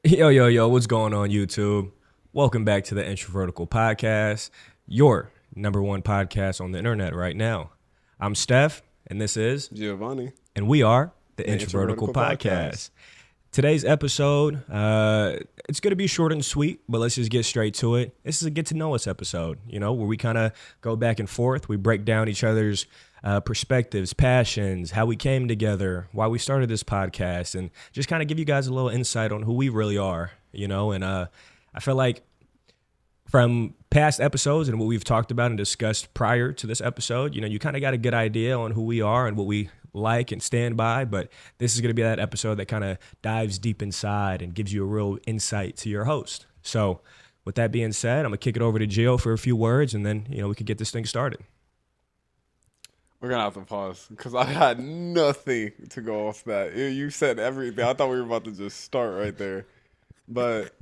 Yo, what's going on, YouTube? Welcome back to the Introvertical Podcast, your number one podcast on the internet right now. I'm Steph, and this is Giovanni. And we are the The Introvertical Introvertical Podcast. Podcast. Today's episode, it's going to be short and sweet, but let's just get straight to it. This is a get to know us episode, where we kind of go back and forth. We break down each other's perspectives, passions, how we came together, why we started this podcast, and just kind of give you guys a little insight on who we really are, and I feel like from past episodes and what we've talked about and discussed prior to this episode, you kind of got a good idea on who we are and what we like and stand by, but this is going to be that episode that kind of dives deep inside and gives you a real insight to your host. So with that being said, I'm going to kick it over to Gio for a few words, and then, we could get this thing started. We're going to have to pause because I had nothing to go off that. You said everything. I thought we were about to just start right there. But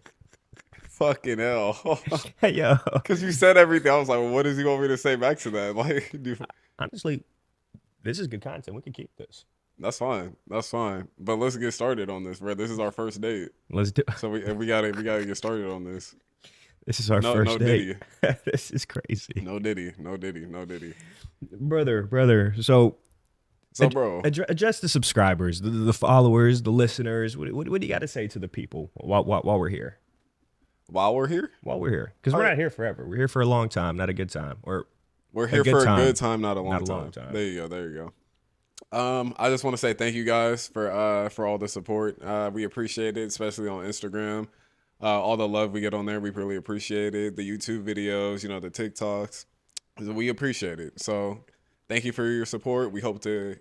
fucking hell. Hey, yo. Because you said everything. I was like, well, what does he want me to say back to that? Like, Honestly, this is good content. We can keep this. That's fine. That's fine. But let's get started on this, bro. This is our first date. Let's do So we gotta get started on this. This is our first date. Diddy. This is crazy. No Diddy. Brother. So Bro. Address the subscribers, the followers, the listeners. What do you got to say to the people while we're here? While we're here? While we're here. Because we're not here forever. We're here for a long time, not a good time. Or we're here for a good time, not a long time. There you go. I just want to say thank you guys for all the support. We appreciate it, especially on Instagram. All the love we get on there, we really appreciate it. The YouTube videos, the TikToks, we appreciate it. So thank you for your support. We hope to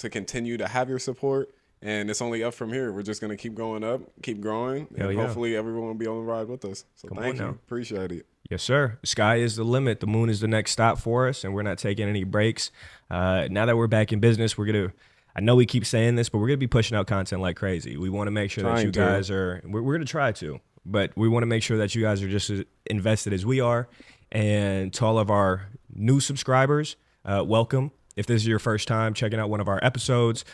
continue to have your support. And it's only up from here. We're just going to keep going up, keep growing, and hopefully everyone will be on the ride with us. So thank you. Appreciate it. Yes, sir. Sky is the limit. The moon is the next stop for us, and we're not taking any breaks. Now that we're back in business, I know we keep saying this, but we're going to be pushing out content like crazy. We want to make sure that you guys we're going to try to, but we want to make sure that you guys are just as invested as we are. And to all of our new subscribers, welcome. If this is your first time checking out one of our episodes,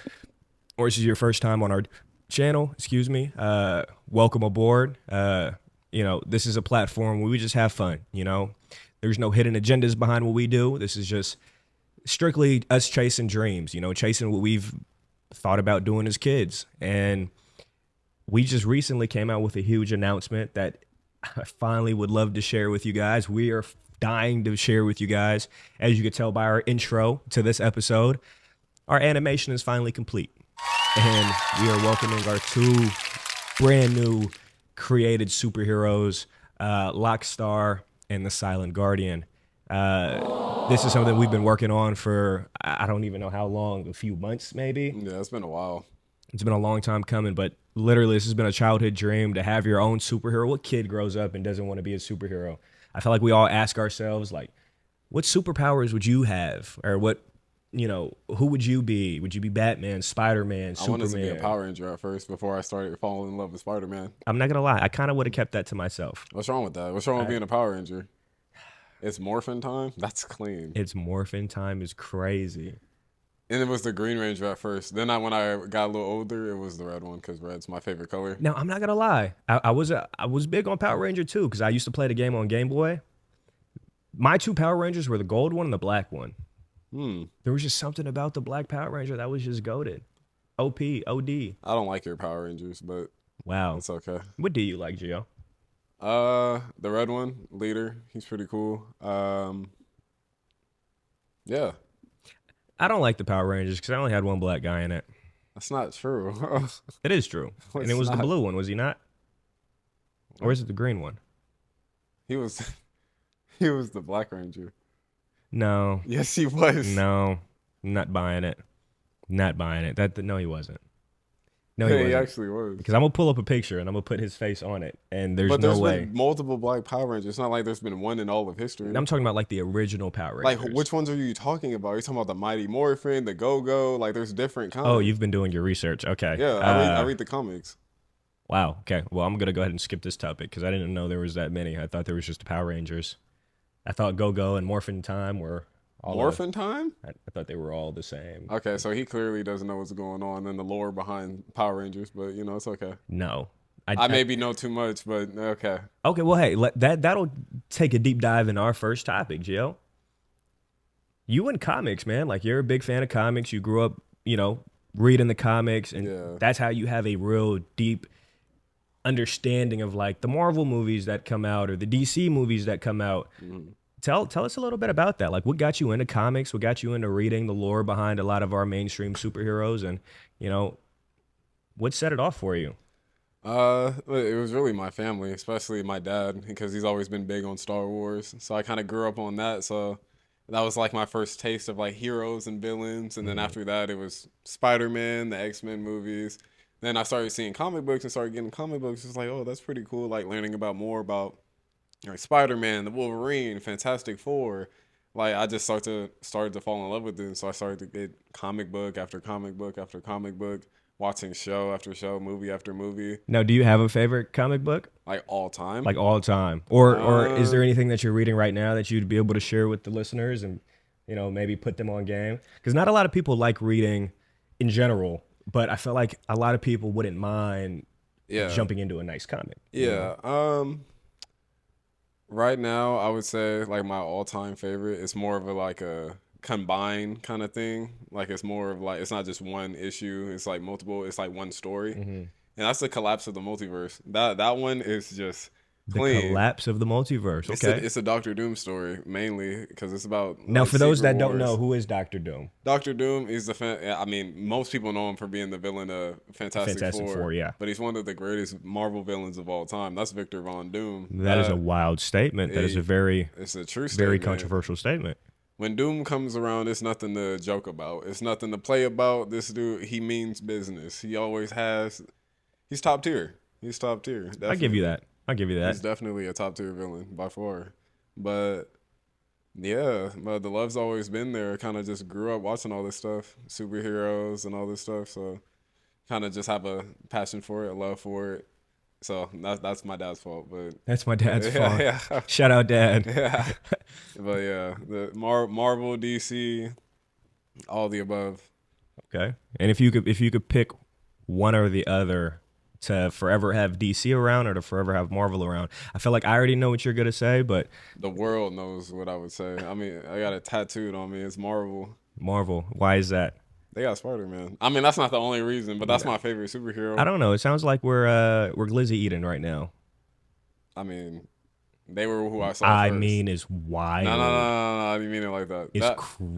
or this is your first time on our channel, welcome aboard. This is a platform where we just have fun, There's no hidden agendas behind what we do. This is just strictly us chasing dreams, chasing what we've thought about doing as kids. And we just recently came out with a huge announcement that I finally would love to share with you guys. We are dying to share with you guys. As you could tell by our intro to this episode, our animation is finally complete. And we are welcoming our two brand new created superheroes, Lockstar and the Silent Guardian. This is something we've been working on for, I don't even know how long, a few months maybe. Yeah, it's been a while. It's been a long time coming, but literally this has been a childhood dream to have your own superhero. What kid grows up and doesn't want to be a superhero? I feel like we all ask ourselves, like, what superpowers would you have? Or what, who would you be? Would you be Batman, Spider-Man, Superman? I wanted to be a Power Ranger at first before I started falling in love with Spider-Man. I'm not going to lie. I kind of would have kept that to myself. What's wrong with that? What's wrong with being a Power Ranger? It's morphin' time? That's clean. It's morphin' time is crazy. And it was the Green Ranger at first. Then when I got a little older, it was the red one because red's my favorite color. Now, I'm not going to lie. I was big on Power Ranger too because I used to play the game on Game Boy. My two Power Rangers were the gold one and the black one. There was just something about the black Power Ranger that was just goated. OP, OD. I don't like your Power Rangers, but wow, it's okay. What do you like, Gio? The red one, leader. He's pretty cool. Yeah. I don't like the Power Rangers because I only had one black guy in it. That's not true. It is true. And it was the blue one, was he not? Or is it the green one? He was the Black Ranger. No. Yes, he was. No. Not buying it. No, he wasn't. No, he actually was. Because I'm going to pull up a picture and I'm going to put his face on it. And there's been multiple black Power Rangers. It's not like there's been one in all of history. I'm talking about like the original Power Rangers. Like, which ones are you talking about? Are you talking about the Mighty Morphin, the Go-Go? Like, there's different kinds. Oh, you've been doing your research. Okay. Yeah, I read the comics. Wow. Okay. Well, I'm going to go ahead and skip this topic because I didn't know there was that many. I thought there was just the Power Rangers. I thought Go-Go and Morphin Time were all Morphin Time? I thought they were all the same. Okay, so he clearly doesn't know what's going on in the lore behind Power Rangers, but, it's okay. No. I maybe know too much, but okay. Okay, well, hey, that'll take a deep dive in our first topic, Gio. You and comics, man. Like, you're a big fan of comics. You grew up, reading the comics, and that's how you have a real deep understanding of like the Marvel movies that come out or the DC movies that come out. Mm-hmm. Tell us a little bit about that. Like, what got you into comics? What got you into reading the lore behind a lot of our mainstream superheroes? And, what set it off for you? It was really my family, especially my dad, because he's always been big on Star Wars. So I kind of grew up on that. So that was like my first taste of like heroes and villains. And then after that, it was Spider-Man, the X-Men movies. Then I started seeing comic books and started getting comic books. It's like, oh, that's pretty cool. Like learning about more about like Spider-Man, the Wolverine, Fantastic Four. Like I just started to fall in love with it. So I started to get comic book after comic book after comic book, watching show after show, movie after movie. Now, do you have a favorite comic book? Like all time? Like all time. Or is there anything that you're reading right now that you'd be able to share with the listeners and, maybe put them on game? Because not a lot of people like reading in general, but I feel like a lot of people wouldn't mind jumping into a nice comic. Yeah. Right now, I would say like my all-time favorite is more of a combined kind of thing. Like it's more of like it's not just one issue. It's like multiple. It's like one story, and that's the collapse of the multiverse. That one is just clean. The collapse of the multiverse. Okay, it's a Doctor Doom story mainly because it's about. Now, for those that don't know, who is Doctor Doom? Doctor Doom is I mean, most people know him for being the villain of Fantastic Four. Yeah. But he's one of the greatest Marvel villains of all time. That's Victor Von Doom. That is a wild statement. That is a very, it's a true statement. Very controversial statement. When Doom comes around, it's nothing to joke about. It's nothing to play about. This dude, he means business. He always has. He's top tier. He's top tier. Definitely. I'll give you that. He's definitely a top tier villain by far. But yeah, but the love's always been there. I kind of just grew up watching all this stuff, superheroes and all this stuff. So kind of just have a passion for it, a love for it. So that's my dad's fault, but that's my dad's fault. Yeah. Shout out, Dad. Yeah, but yeah, the Marvel, DC, all the above. Okay, and if you could pick one or the other to forever have DC around or to forever have Marvel around, I feel like I already know what you're gonna say, but the world knows what I would say. I mean, I got it tattooed on me. It's Marvel. Marvel. Why is that? They got Spider-Man. I mean, that's not the only reason, but that's my favorite superhero. I don't know. It sounds like we're glizzy eating right now. I mean, they were who I saw I first. mean, it's wild. No. I didn't mean it like that. It's crazy,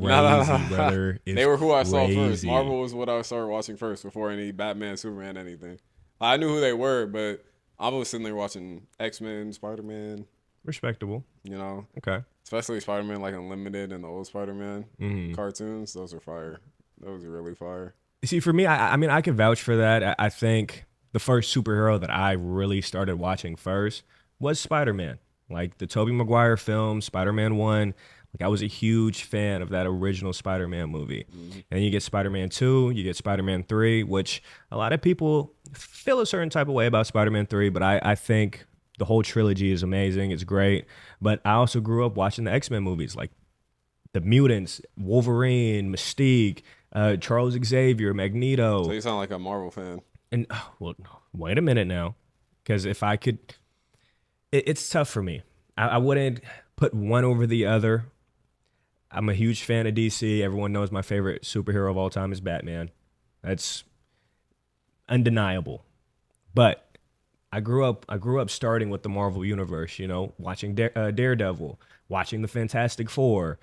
brother. It's they were who I saw crazy. first. Marvel was what I started watching first before any Batman, Superman, anything. I knew who they were, but I was sitting there watching X-Men, Spider-Man. Respectable. Okay. Especially Spider-Man, like Unlimited and the old Spider-Man cartoons. Those are fire. Those are really fire. See, for me, I mean, I could vouch for that. I think the first superhero that I really started watching first was Spider-Man. Like the Tobey Maguire film, Spider-Man 1. Like I was a huge fan of that original Spider-Man movie. And then you get Spider-Man 2, you get Spider-Man 3, which a lot of people feel a certain type of way about Spider-Man 3, but I think the whole trilogy is amazing. It's great. But I also grew up watching the X-Men movies, like the Mutants, Wolverine, Mystique, Charles Xavier, Magneto. So you sound like a Marvel fan. And well, wait a minute now, because if I could, it's tough for me. I wouldn't put one over the other. I'm a huge fan of DC. Everyone knows my favorite superhero of all time is Batman. That's undeniable. But I grew up starting with the Marvel Universe, watching Daredevil, watching the Fantastic Four,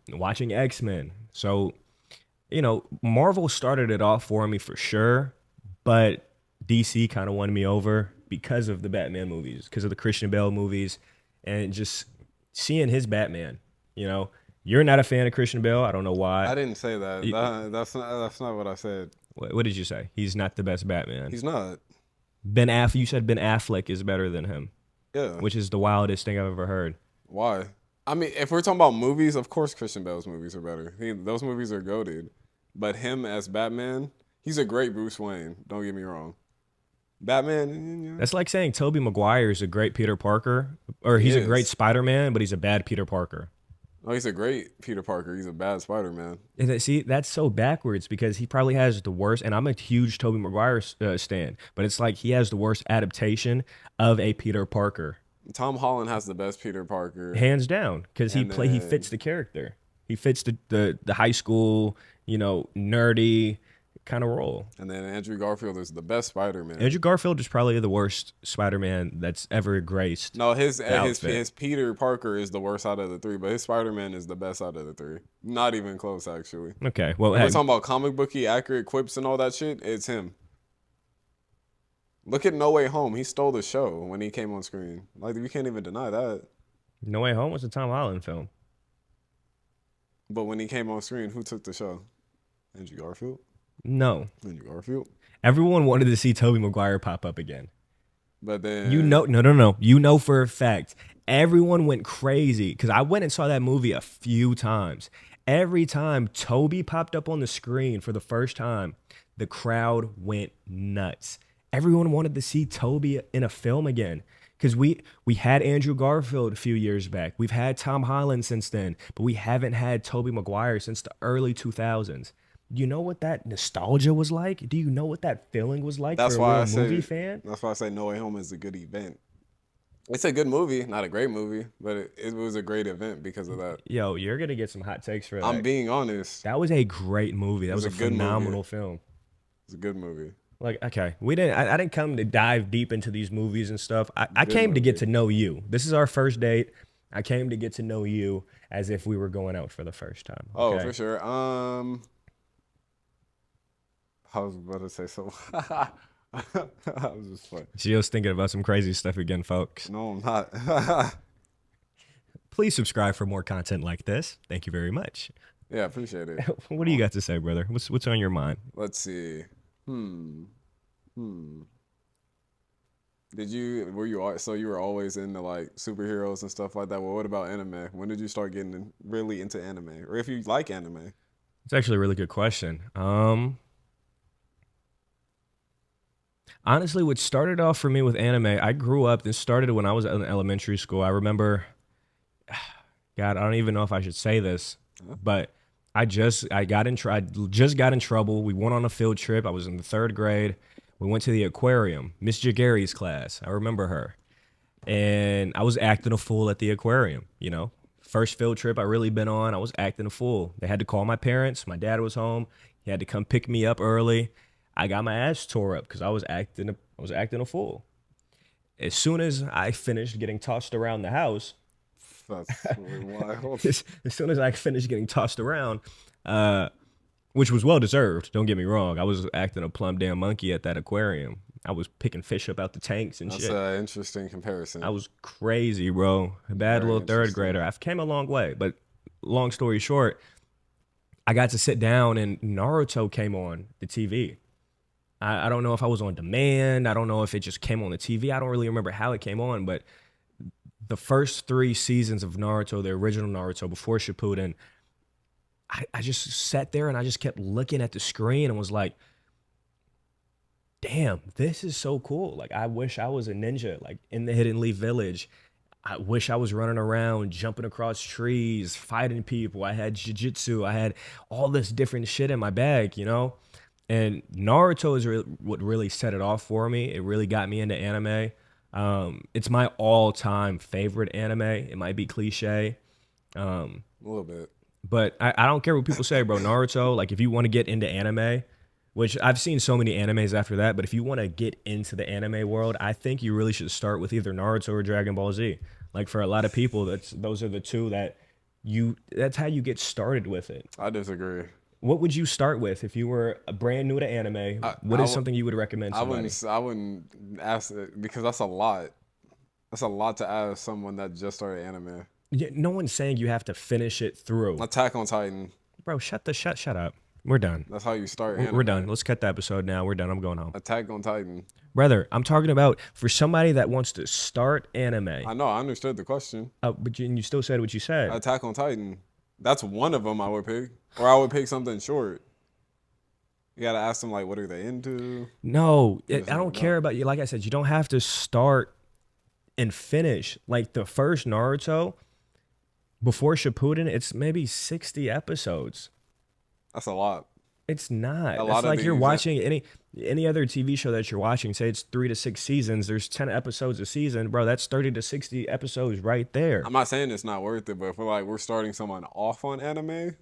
watching X-Men. So, Marvel started it off for me for sure, but DC kind of won me over because of the Batman movies, because of the Christian Bale movies, and just seeing his Batman. You're not a fan of Christian Bale. I don't know why. I didn't say that. That's not what I said. What did you say? He's not the best Batman. He's not. You said Ben Affleck is better than him. Yeah. Which is the wildest thing I've ever heard. Why? I mean, if we're talking about movies, of course Christian Bale's movies are better. Those movies are goated. But him as Batman, he's a great Bruce Wayne. Don't get me wrong. Batman. That's like saying Tobey Maguire is a great Peter Parker, or he's a great Spider-Man, but he's a bad Peter Parker. Oh, he's a great Peter Parker. He's a bad Spider-Man. And see, that's so backwards because he probably has the worst. And I'm a huge Tobey Maguire stan, but it's like he has the worst adaptation of a Peter Parker. Tom Holland has the best Peter Parker, hands down, because he fits the character. He fits the high school, nerdy kind of role. And then Andrew Garfield is the best Spider-Man. Andrew Garfield is probably the worst Spider-Man that's ever graced. No, his Peter Parker is the worst out of the three, but his Spider-Man is the best out of the three. Not even close, actually. Okay, well, we're talking about comic booky accurate quips and all that shit. It's him. Look at No Way Home. He stole the show when he came on screen. Like, you can't even deny that. No Way Home was a Tom Holland film. But when he came on screen, who took the show? Andrew Garfield? No. Andrew Garfield? Everyone wanted to see Tobey Maguire pop up again. But then... No. You know for a fact. Everyone went crazy because I went and saw that movie a few times. Every time Tobey popped up on the screen for the first time, the crowd went nuts. Everyone wanted to see Tobey in a film again. Because we had Andrew Garfield a few years back. We've had Tom Holland since then. But we haven't had Tobey Maguire since the early 2000s. Do you know what that nostalgia was like? Do you know what that feeling was like for a real movie fan? That's why I say No Way Home is a good event. It's a good movie. Not a great movie, but it was a great event because of that. Yo, you're going to get some hot takes for that. I'm being honest. That was a great movie. That was a phenomenal film. It's a good movie. Like, okay, I didn't come to dive deep into these movies and stuff. I came to get to know you. This is our first date. I came to get to know you as if we were going out for the first time. Okay? Oh, for sure. I was about to say something. I was just funny. Gio's thinking about some crazy stuff again, folks. No, I'm not. Please subscribe for more content like this. Thank you very much. Yeah, appreciate it. What do you got to say, brother? What's on your mind? Let's see. Were you always into like superheroes and stuff like that? Well, what about anime? When did you start getting really into anime? Or if you like anime? It's actually a really good question. Honestly, what started off for me with anime, I grew up, this started when I was in elementary school. I remember, God, I don't even know if I should say this, but I just got in trouble. We went on a field trip. I was in the 3rd grade. We went to the aquarium, Miss Jagari's class. I remember her. And I was acting a fool at the aquarium, First field trip I really been on, I was acting a fool. They had to call my parents. My dad was home. He had to come pick me up early. I got my ass tore up because I was acting a fool. As soon as I finished getting tossed around the house, that's really wild. As soon as I finished getting tossed around, which was well deserved, don't get me wrong. I was acting a plumb damn monkey at that aquarium. I was picking fish up out the tanks and shit. That's an interesting comparison. I was crazy, bro. A bad little 3rd grader. I've came a long way, but long story short, I got to sit down and Naruto came on the TV. I don't know if I was on demand. I don't know if it just came on the TV. I don't really remember how it came on, but the first 3 seasons of Naruto, the original Naruto before Shippuden, I just sat there and I just kept looking at the screen and was like, damn, this is so cool. Like, I wish I was a ninja, like in the Hidden Leaf Village. I wish I was running around, jumping across trees, fighting people. I had jiu-jitsu. I had all this different shit in my bag, And Naruto is what really set it off for me. It really got me into anime. It's my all-time favorite anime. It might be cliche. A little bit. But I don't care what people say, bro. Naruto, like if you want to get into anime, which I've seen so many animes after that, but if you want to get into the anime world, I think you really should start with either Naruto or Dragon Ball Z. Like for a lot of people, those are the two that's how you get started with it. I disagree. What would you start with if you were brand new to anime? What is something you would recommend somebody? I wouldn't ask it because that's a lot. That's a lot to ask someone that just started anime. Yeah, no one's saying you have to finish it through. Attack on Titan. Bro, shut up. We're done. That's how you start anime. We're done. Let's cut the episode now. We're done. I'm going home. Attack on Titan. Brother, I'm talking about for somebody that wants to start anime. I know. I understood the question. But you still said what you said. Attack on Titan. That's one of them I would pick. Or I would pick something short. You got to ask them, like, what are they into? No, I don't care about you. Like I said, you don't have to start and finish. Like, the first Naruto, Before Shippuden, it's maybe 60 episodes. That's a lot. It's not. It's like you're watching any other TV show that you're watching. Say it's 3 to 6 seasons. There's 10 episodes a season, bro. That's 30 to 60 episodes right there. I'm not saying it's not worth it, but if we're starting someone off on anime,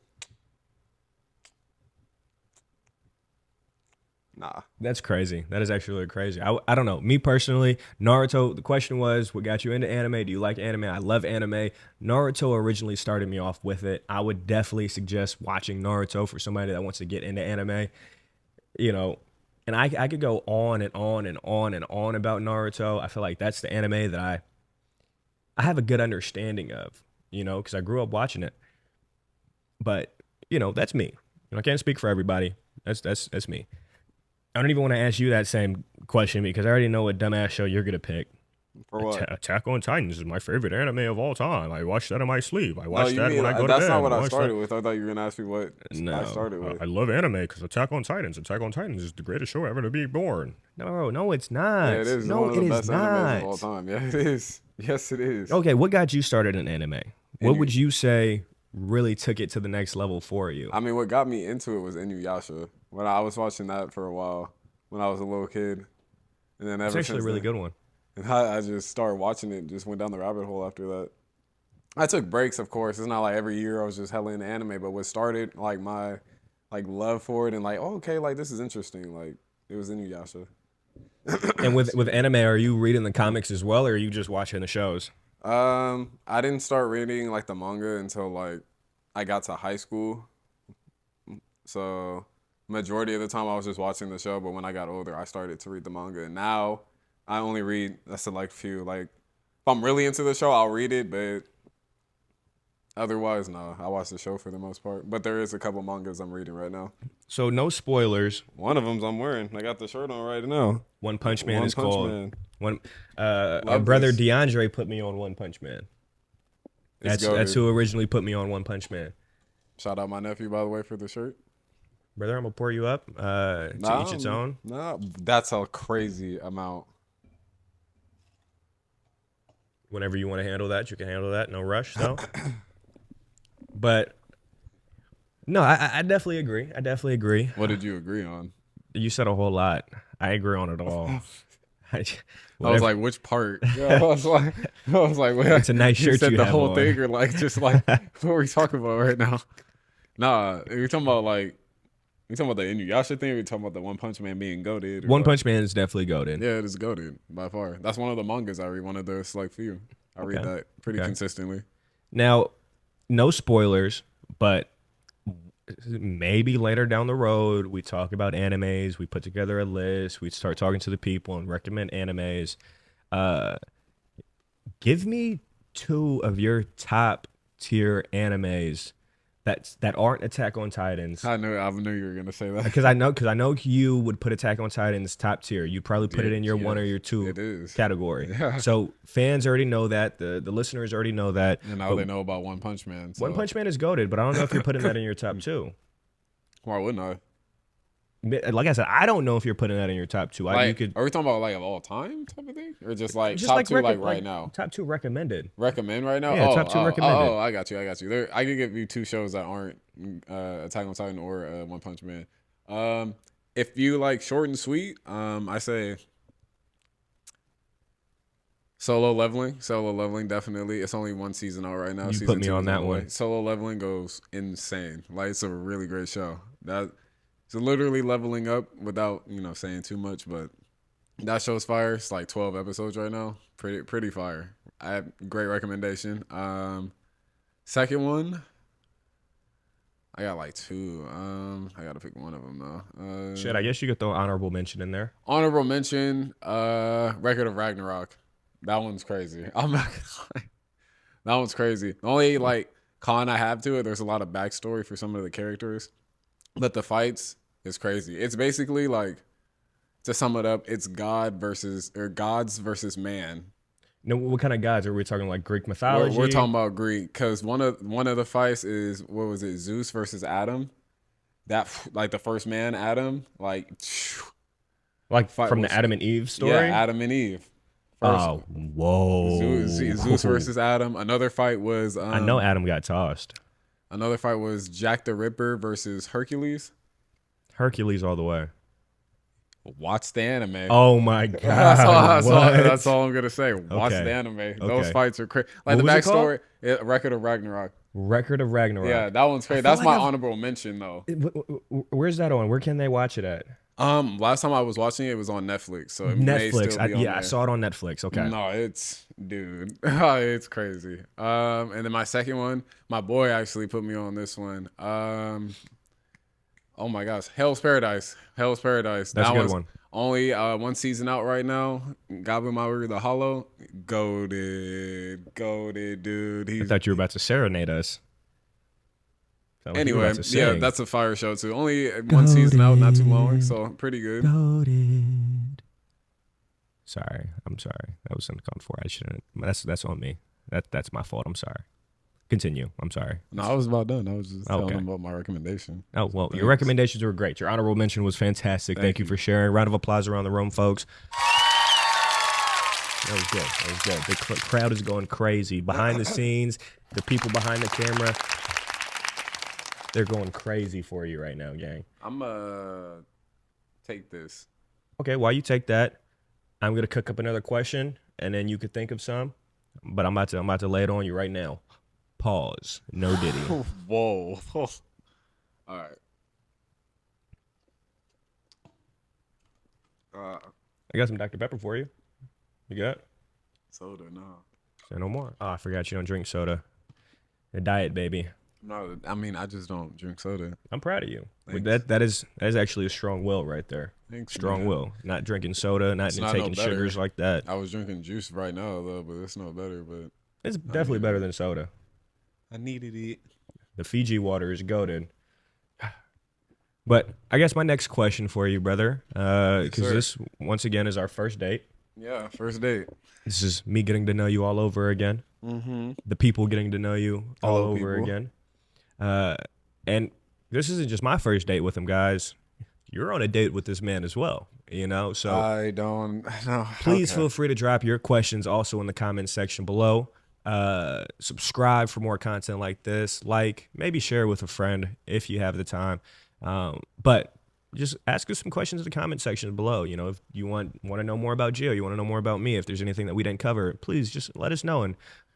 nah. That's crazy. That is actually really crazy. I don't know. Me personally, Naruto, the question was, what got you into anime? Do you like anime? I love anime. Naruto originally started me off with it. I would definitely suggest watching Naruto for somebody that wants to get into anime. You know, and I could go on and on and on and on about Naruto. I feel like that's the anime that I have a good understanding of, because I grew up watching it. But, that's me. I can't speak for everybody. That's me. I don't even want to ask you that same question because I already know what dumbass show you're gonna pick. For what? Attack on Titans is my favorite anime of all time. I watch that in my sleep. I watch that when I go to bed. That's not what I started with. I thought you were gonna ask me what I started with. I love anime because Attack on Titans. Attack on Titans is the greatest show ever to be born. No, it's not. Yeah, it is. No, one of the best not. Animes of all time. Yeah, it is. Yes, it is. Okay, what got you started in anime? What would you say really took it to the next level for you? I mean, what got me into it was Inuyasha. When I was watching that for a while. When I was a little kid, and then it's actually a really good one. And I just started watching it, just went down the rabbit hole after that. I took breaks, of course. It's not like every year I was just hella into anime, but what started like my love for it and okay, this is interesting. It was Inuyasha. And with anime, are you reading the comics as well, or are you just watching the shows? I didn't start reading the manga until I got to high school, so. Majority of the time I was just watching the show, but when I got older, I started to read the manga. And now I only read a select few. If I'm really into the show, I'll read it, but otherwise, no. I watch the show for the most part. But there is a couple mangas I'm reading right now. So no spoilers. One of them's I'm wearing. I got the shirt on right now. One Punch Man is called. Our brother DeAndre put me on One Punch Man. That's who originally put me on One Punch Man. Shout out my nephew, by the way, for the shirt. Brother, I'm gonna pour you up. To each its own. Nah, that's a crazy amount. Whenever you want to handle that, you can handle that. No rush, though. But no, I definitely agree. What did you agree on? You said a whole lot. I agree on it all. I was like, which part? Yeah, I was like, well, it's a nice shirt. You said you the have whole on. thing, or just what are we talking about right now? Nah, you're talking about you talking about the Inuyasha thing, or you talking about the One Punch Man being goated? One Punch Man is definitely goated. Yeah, it is goated by far. That's one of the mangas I read. One of the select few. I read that pretty consistently. Now, no spoilers, but maybe later down the road we talk about animes. We put together a list. We start talking to the people and recommend animes. Give me 2 of your top tier animes that aren't Attack on Titans. I knew you were gonna say that because I know you would put Attack on Titans top tier. You'd probably put it in your 1 or your 2 category. Yeah. So fans already know that. The listeners already know that. And now they know about One Punch Man. So. One Punch Man is goated, but I don't know if you're putting that in your top 2. Why wouldn't I? Like I said, I don't know if you're putting that in your top 2. Are we talking about of all time type of thing, or just top 2 right now? Top 2 recommended. Recommend right now? Yeah, top 2 recommended. Oh, I got you. I could give you 2 shows that aren't Attack on Titan or One Punch Man. If you like short and sweet, I say Solo Leveling. Solo Leveling, definitely. It's only 1 season out right now. You put me on that one. Solo Leveling goes insane. It's a really great show. It's literally leveling up without, saying too much, but that show's fire. It's 12 episodes right now. Pretty fire. I have great recommendation. Second one, I got 2. I gotta pick one of them though. Shit, I guess you could throw honorable mention in there. Honorable mention, Record of Ragnarok. That one's crazy. I'm not gonna lie. That one's crazy. The only con I have to it, there's a lot of backstory for some of the characters. But the fights is crazy. It's basically to sum it up, it's gods versus man. No, what kind of gods? Are we talking Greek mythology? We're talking about Greek, because one of the fights is, what was it, Zeus versus Adam. That the first man, Adam, from the Adam and Eve story. Yeah, Adam and Eve. First, whoa. Zeus versus Adam. Another fight was. I know Adam got tossed. Another fight was Jack the Ripper versus Hercules. Hercules all the way. Watch the anime. Oh my god! That's all I'm gonna say. Watch the anime. Those fights are crazy. Like the backstory, Record of Ragnarok. Record of Ragnarok. Yeah, that one's crazy. That's my honorable mention though. Where's that on? Where can they watch it at? Last time I was watching it, it was on Netflix. So it Netflix. May still be on there. I saw it on Netflix. Okay. No, it's crazy. And then my second one, my boy actually put me on this one. Oh my gosh, Hell's Paradise. That's a good one. Only one season out right now. Goblin Mower the Hollow. Goated, dude. I thought you were about to serenade us. Anyway, yeah, that's a fire show too. Only one season out, not too long, so pretty good. Goated. Sorry, I'm sorry. That was uncalled for. I shouldn't. That's on me. That's my fault. I'm sorry. Continue. I'm sorry. No, I was about done. I was just telling them about my recommendation. Oh, well, Thanks. Your recommendations were great. Your honorable mention was fantastic. Thank you for sharing. Round of applause around the room, folks. That was good. The crowd is going crazy. Behind the scenes, the people behind the camera, they're going crazy for you right now, gang. I'm going to take this. Okay, while you take that, I'm going to cook up another question, and then you could think of some. But I'm about to lay it on you right now. Pause. No Diddy. Whoa. All right. I got some Dr. Pepper for you. You got? Soda, no. Say no more. Oh, I forgot you don't drink soda. A diet, baby. No, I mean, I just don't drink soda. I'm proud of you. That is actually a strong will right there. Thanks, strong man. Will. Not drinking soda, not taking sugars like that. I was drinking juice right now, though, but it's no better. But it's definitely better than soda. I needed it. The Fiji water is goated. But I guess my next question for you, brother, because this, once again, is our first date. Yeah, first date. This is me getting to know you all over again. Mm-hmm. The people getting to know you all over again. And this isn't just my first date with him, guys. You're on a date with this man as well, you know? So I don't know. Please feel free to drop your questions also in the comment section below. Subscribe for more content like this. Maybe share with a friend if you have the time. But just ask us some questions in the comment section below. You know, if you want to know more about Gio, you want to know more about me, if there's anything that we didn't cover, please just let us know. And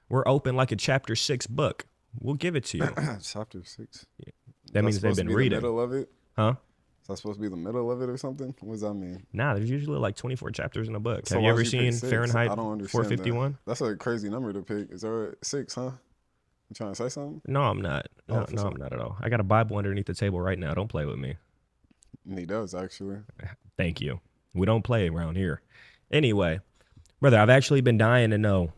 we're open like a chapter 6 book. We'll give it to you. Chapter 6? Yeah. That means they've been reading. The middle of it? Huh? Is that supposed to be the middle of it or something? What does that mean? Nah, there's usually like 24 chapters in a book. So have you ever seen Fahrenheit 451? That's a crazy number to pick. Is there 6, huh? You trying to say something? No, I'm not. No, I'm not at all. I got a Bible underneath the table right now. Don't play with me. He does, actually. Thank you. We don't play around here. Anyway, brother, I've actually been dying to know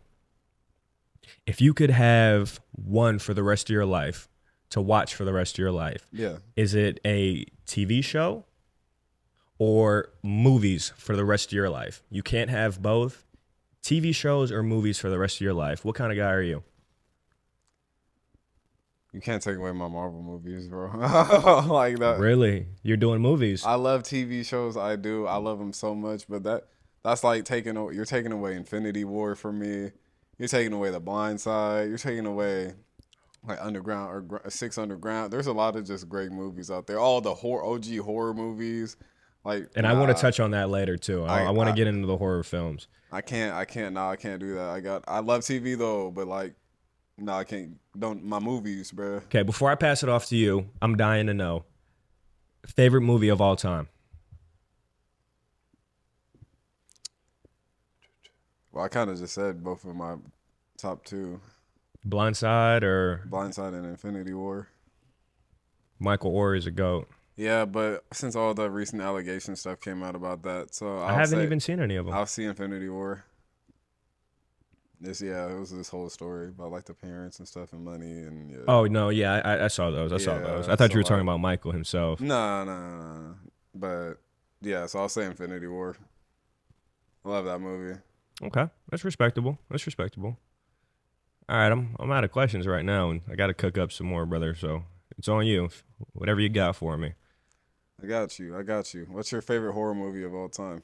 if you could have one for the rest of your life to watch for the rest of your life. Yeah. Is it a TV show or movies for the rest of your life? You can't have both. TV shows or movies for the rest of your life. What kind of guy are you? You can't take away my Marvel movies, bro. Like that. Really? You're doing movies? I love TV shows. I do. I love them so much. But that's like you're taking away Infinity War for me. You're taking away The Blind Side. You're taking away like Underground or 6 Underground. There's a lot of just great movies out there. All the OG horror movies. I want to touch on that later too. I want to get into the horror films. I can't do that. I love TV though, but no, I can't. Don't my movies, bro. Okay, before I pass it off to you, I'm dying to know favorite movie of all time. Well, I kind of just said both of my top 2. Blindside and Infinity War. Michael Orr is a GOAT. Yeah, but since all the recent allegation stuff came out about that, so I haven't even seen any of them. I'll see Infinity War. It was this whole story about like the parents and stuff and money and. Yeah. Oh no, yeah, I saw those. I saw those. I thought you were talking about Michael himself. No. But yeah, so I'll say Infinity War. I love that movie. Okay, that's respectable. All right, I'm out of questions right now, and I got to cook up some more, brother. So it's on you. Whatever you got for me. I got you. What's your favorite horror movie of all time?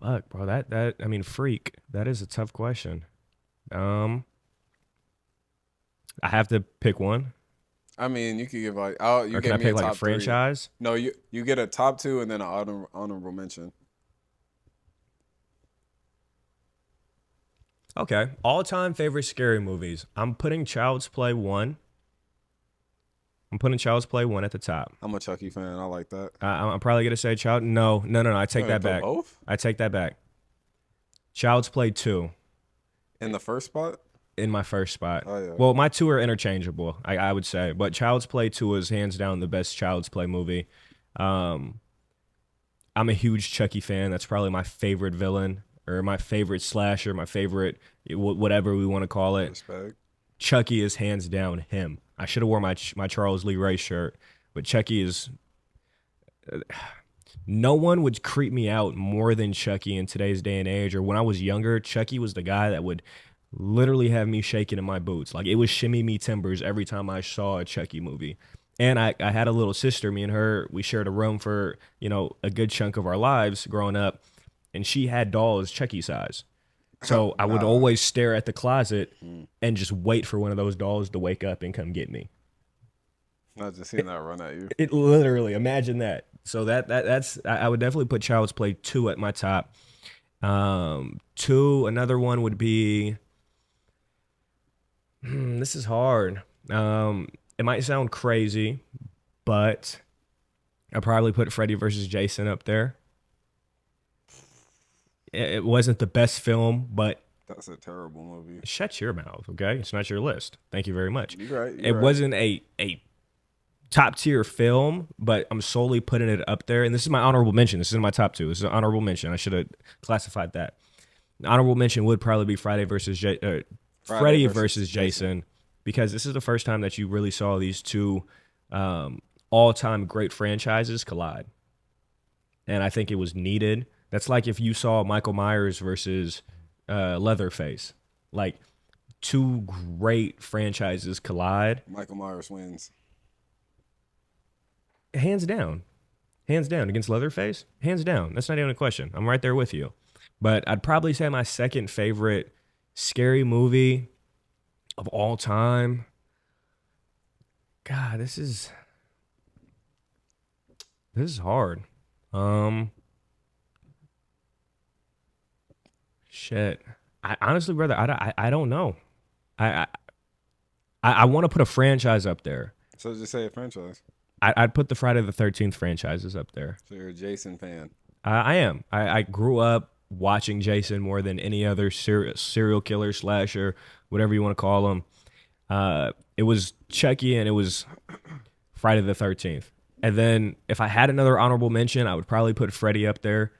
Fuck, bro. I mean, Freak. That is a tough question. I have to pick one. I mean, you could give like you or can get I me a pick like a top three. franchise? No, you get a top two and then an honorable mention. Okay. All-time favorite scary movies. I'm putting Child's Play 1. I'm putting Child's Play 1 at the top. I'm a Chucky fan. I like that. I'm probably gonna say Child. No. I take that back. Both? I take that back. Child's Play 2. In the first spot? In my first spot. Oh, yeah. Well, my two are interchangeable, I would say. But Child's Play 2 is hands down the best Child's Play movie. I'm a huge Chucky fan. That's probably my favorite villain or my favorite slasher, my favorite whatever we want to call it. Respect. Chucky is hands down him. I should have worn my Charles Lee Ray shirt, but Chucky is... No one would creep me out more than Chucky in today's day and age. Or when I was younger, Chucky was the guy that would literally have me shaking in my boots. Like, it was shimmy me timbers every time I saw a Chucky movie. And I had a little sister. Me and her, we shared a room for, a good chunk of our lives growing up. And she had dolls Chucky size. So I would always stare at the closet and just wait for one of those dolls to wake up and come get me. Not just seeing that run at you. It literally, imagine that. So that's I would definitely put Child's Play 2 at my top. 2, another one would be... this is hard. It might sound crazy, but I'll probably put Freddy versus Jason up there. It wasn't the best film, but... That's a terrible movie. Shut your mouth, okay? It's not your list. Thank you very much. You're right. It wasn't a top tier film, but I'm solely putting it up there. And this is my honorable mention. This is my top 2. This is an honorable mention. I should have classified that. An honorable mention would probably be Freddy versus Jason, because this is the first time that you really saw these two all-time great franchises collide. And I think it was needed. That's like if you saw Michael Myers versus Leatherface. Like, two great franchises collide. Michael Myers wins. Hands down. Hands down. Against Leatherface? Hands down. That's not even a question. I'm right there with you. But I'd probably say my second favorite scary movie of all time. God, this is hard. Shit. I honestly, brother, I don't know. I want to put a franchise up there. So just say a franchise. I'd put the Friday the 13th franchises up there. So you're a Jason fan. I am. I grew up watching Jason more than any other serial killer, slasher, whatever you want to call him. It was Chucky and it was Friday the 13th. And then if I had another honorable mention, I would probably put Freddy up there.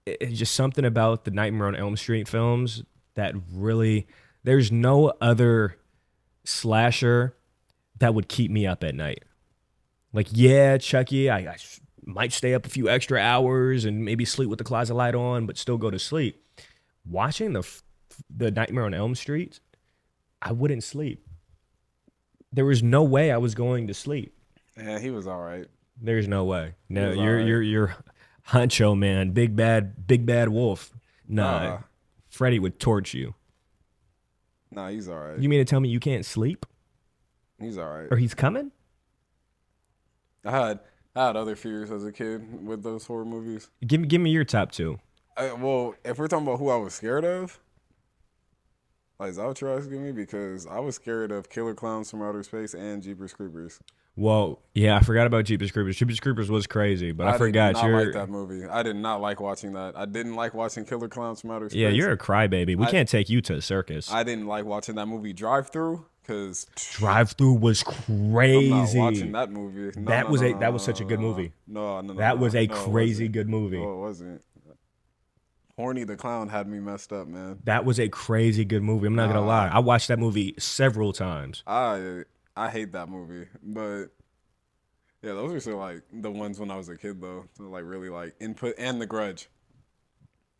It's just something about the Nightmare on Elm Street films that really... There's no other slasher that would keep me up at night. Like, yeah, Chucky, I might stay up a few extra hours and maybe sleep with the closet light on, but still go to sleep. Watching the Nightmare on Elm Street, I wouldn't sleep. There was no way I was going to sleep. Yeah, he was all right. There's no way. No, you're Huncho, man, big bad wolf. Nah, Freddy would torch you. Nah, he's all right. You mean to tell me you can't sleep? He's all right. Or he's coming? I had other fears as a kid with those horror movies. Give me your top 2. Well, if we're talking about who I was scared of, like, is that what you're asking me? Because I was scared of Killer Clowns from Outer Space and Jeepers Creepers. Well, yeah, I forgot about Jeepers Creepers. Jeepers Creepers was crazy, but I forgot. I did not like that movie. I did not like watching that. I didn't like watching Killer Clowns from Outer Space. Yeah, you're a crybaby. We can't take you to a circus. I didn't like watching that movie Drive-Thru. Because Drive-Thru was crazy. I'm not watching that movie. That was such a good movie. No. That was a crazy good movie. No, it wasn't. Horny the Clown had me messed up, man. That was a crazy good movie. I'm not gonna lie. I watched that movie several times. I hate that movie, but yeah, those are still like the ones when I was a kid though. So like really like Input and The Grudge.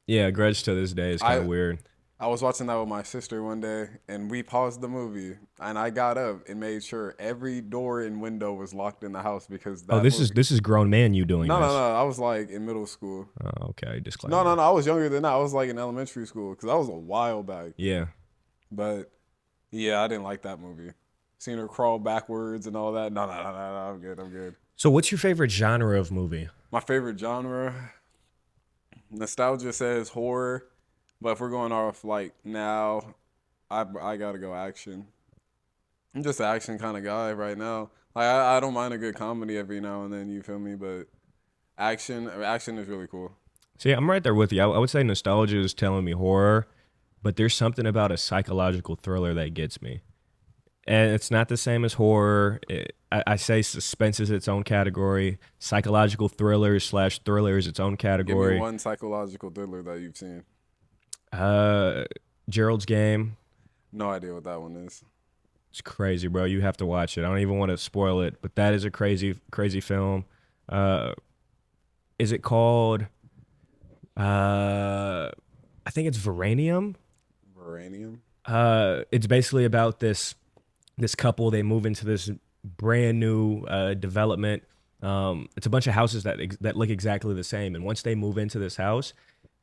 Yeah, Grudge to this day is kind of weird. I was watching that with my sister one day, and we paused the movie, and I got up and made sure every door and window was locked in the house because Oh, that movie. this is grown man you doing No, no, this. no. I was like in middle school. Oh, okay, disclaimer. No, no, no. I was younger than that. I was like in elementary school because that was a while back. Yeah. But yeah, I didn't like that movie. Seeing her crawl backwards and all that. No, no, no, no, no. I'm good. I'm good. So, what's your favorite genre of movie? My favorite genre, nostalgia says horror, but if we're going off like now, I gotta go action. I'm just an action kind of guy right now. Like I don't mind a good comedy every now and then. You feel me? But action is really cool. See, I'm right there with you. I would say nostalgia is telling me horror, but there's something about a psychological thriller that gets me. And it's not the same as horror. I say suspense is its own category. Psychological thriller/thriller is its own category. Give me one psychological thriller that you've seen. Gerald's Game. No idea what that one is. It's crazy, bro. You have to watch it. I don't even want to spoil it, but that is a crazy, crazy film. Is it called? I think it's Veranium. Veranium. It's basically about this couple. They move into this brand new development. It's a bunch of houses that look exactly the same, and once they move into this house,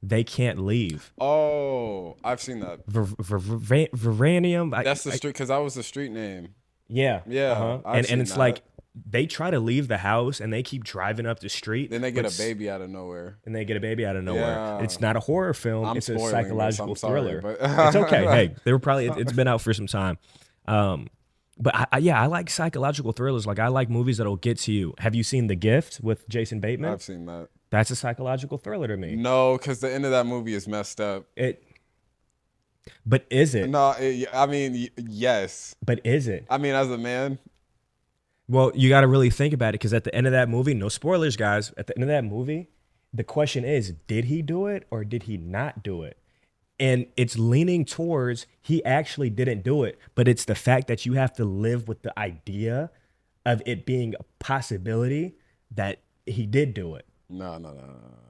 they can't leave. Oh, I've seen that. Veranium. That's the street, because that was the street name. Yeah. Yeah. Uh-huh. And it's that. Like they try to leave the house and they keep driving up the street. Then they get a baby out of nowhere. Yeah. It's not a horror film. It's a psychological thriller. But it's okay. Hey, they were probably it's been out for some time. But I like psychological thrillers. Like I like movies that'll get to you. Have you seen The Gift with Jason Bateman? I've seen that. That's a psychological thriller to me. No, because the end of that movie is messed up. But is it? No, I mean, yes. But is it? I mean, as a man. Well, you got to really think about it because at the end of that movie, no spoilers, guys. At the end of that movie, the question is, did he do it or did he not do it? And it's leaning towards he actually didn't do it. But it's the fact that you have to live with the idea of it being a possibility that he did do it. No.